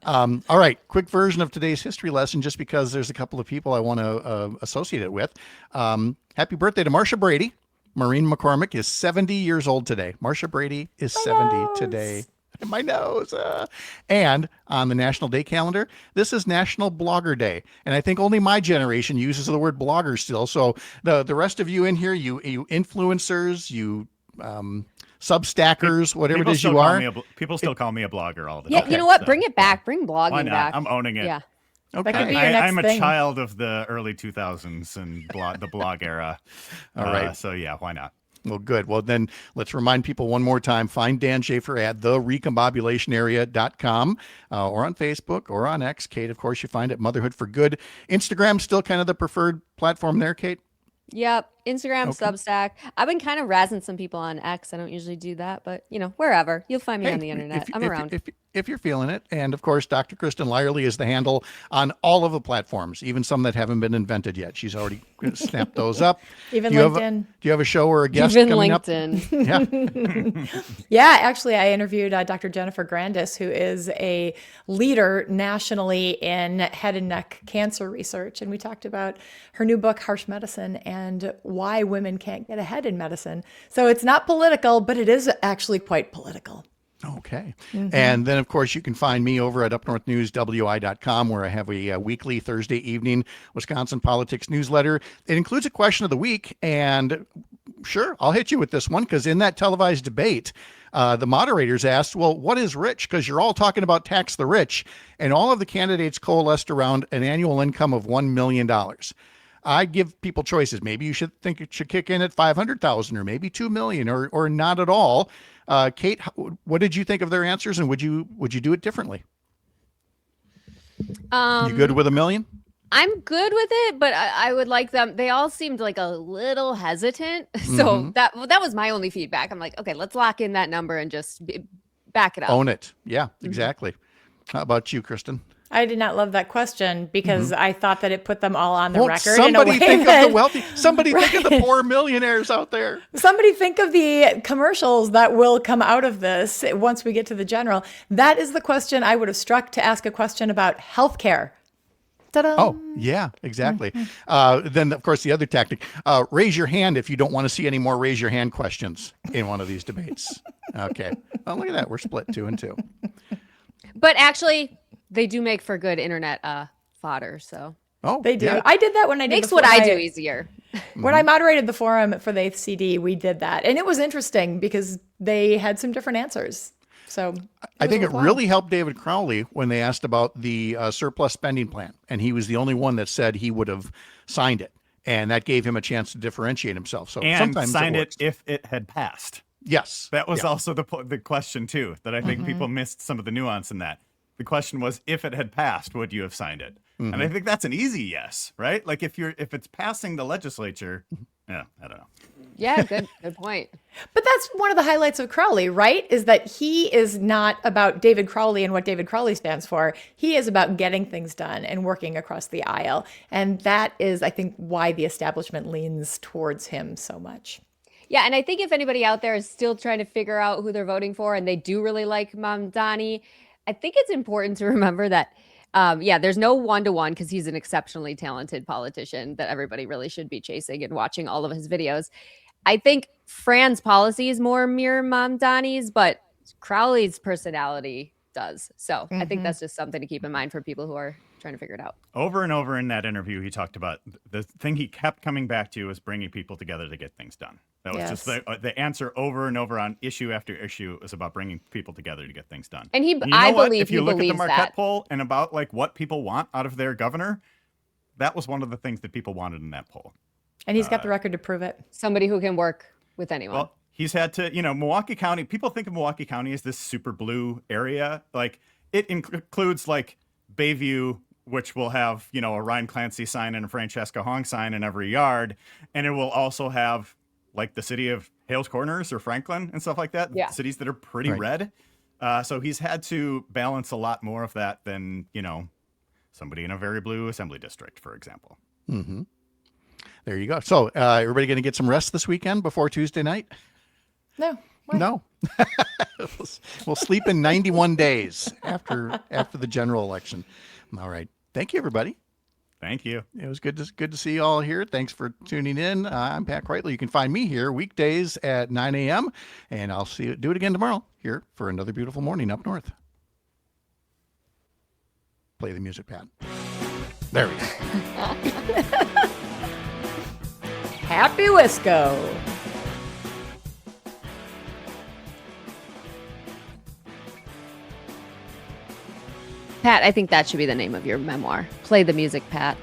All right. Quick version of today's history lesson, just because there's a couple of people I want to associate it with. Happy birthday to Marcia Brady. Maureen McCormick is 70 years old today. Marcia Brady is 70 today. My nose. And on the National Day calendar, this is National Blogger Day. And I think only my generation uses the word blogger still. So the rest of you in here, you influencers, you Substackers, whatever it is you are. People still call me a blogger all the time. Yeah, you know what? Bring it back. Bring blogging back. I'm owning it. Yeah. Okay. That could be your next I'm a thing. child of the early 2000s and the blog era. All right. So yeah, why not? Well, good. Well, then let's remind people one more time. Find Dan Shafer at therecombobulationarea.com or on Facebook or on X. Kate, of course, you find it Motherhood for Good. Instagram still kind of the preferred platform there, Kate? Yep. Instagram, Substack. I've been kind of razzing some people on X. I don't usually do that, but wherever. You'll find me on the internet. I'm around. If you're feeling it. And of course, Dr. Kristin Lyerly is the handle on all of the platforms, even some that haven't been invented yet. She's already snapped those up. Even LinkedIn. Do you have a show or a guest even coming LinkedIn. up? Yeah, actually, I interviewed Dr. Jennifer Grandis, who is a leader nationally in head and neck cancer research. And we talked about her new book, Harsh Medicine, and why women can't get ahead in medicine. So it's not political, but it is actually quite political. Okay. And then, of course, you can find me over at UpNorthNewsWI.com, where I have a weekly Thursday evening Wisconsin politics newsletter. It includes a question of the week. And sure, I'll hit you with this one, because in that televised debate, the moderators asked, well, what is rich? Because you're all talking about tax the rich. And all of the candidates coalesced around an annual income of $1 million. I give people choices. Maybe you should think it should kick in at 500,000 or maybe 2 million or not at all. Kate, what did you think of their answers, and would you do it differently? You good with $1 million? I'm good with it, but I would like them. They all seemed like a little hesitant. So that was my only feedback. I'm like, okay, let's lock in that number and just back it up. Own it. Yeah, exactly. How about you, Kristin? I did not love that question because I thought that it put them all on the record. Somebody think of the wealthy. Somebody think of the poor millionaires out there. Somebody think of the commercials that will come out of this once we get to the general. That is the question I would have struck to ask a question about healthcare. Ta-da. Oh, yeah, exactly. Then, of course, the other tactic, raise your hand if you don't want to see any more raise your hand questions in one of these debates. Okay. Oh, look at that. We're split 2 and 2. But actually, they do make for good internet fodder. So they do. Yeah. I did that when I did makes what I do easier. When I moderated the forum for the 8th CD, we did that. And it was interesting because they had some different answers. So I think it really helped David Crowley when they asked about the surplus spending plan. And he was the only one that said he would have signed it. And that gave him a chance to differentiate himself. So and sometimes signed it if it had passed. Yes. That was also the question, too, that I think people missed some of the nuance in that. The question was, if it had passed, would you have signed it? And I think that's an easy yes, right? Like if it's passing the legislature, yeah, I don't know. Yeah, good point. But that's one of the highlights of Crowley, right? Is that he is not about David Crowley and what David Crowley stands for. He is about getting things done and working across the aisle. And that is, I think, why the establishment leans towards him so much. Yeah, and I think if anybody out there is still trying to figure out who they're voting for and they do really like Mamdani, I think it's important to remember that, there's no one-to-one because he's an exceptionally talented politician that everybody really should be chasing and watching all of his videos. I think Fran's policies more mirror Mamdani's, but Crowley's personality does. So I think that's just something to keep in mind for people who are trying to figure it out. Over and over in that interview, he talked about the thing he kept coming back to was bringing people together to get things done. That was just the answer over and over on issue after issue is about bringing people together to get things done. And I believe if you look at the Marquette poll and about like what people want out of their governor, that was one of the things that people wanted in that poll. And he's got the record to prove it. Somebody who can work with anyone. Well, he's had to, Milwaukee County, people think of Milwaukee County as this super blue area. Like it includes like Bayview, which will have, a Ryan Clancy sign and a Francesca Hong sign in every yard. And it will also have like the city of Hales Corners or Franklin and stuff like that. Yeah. Cities that are pretty red. So he's had to balance a lot more of that than, somebody in a very blue assembly district, for example. Mm-hmm. There you go. So everybody going to get some rest this weekend before Tuesday night? No. Why? No. We'll sleep in 91 days after the general election. All right. Thank you, everybody. Thank you. It was good to see you all here. Thanks for tuning in. I'm Pat Kreitlow. You can find me here weekdays at 9 a.m. and I'll do it again tomorrow here for another beautiful morning up north. Play the music, Pat. There we go. Happy Wisco. Pat, I think that should be the name of your memoir. Play the music, Pat.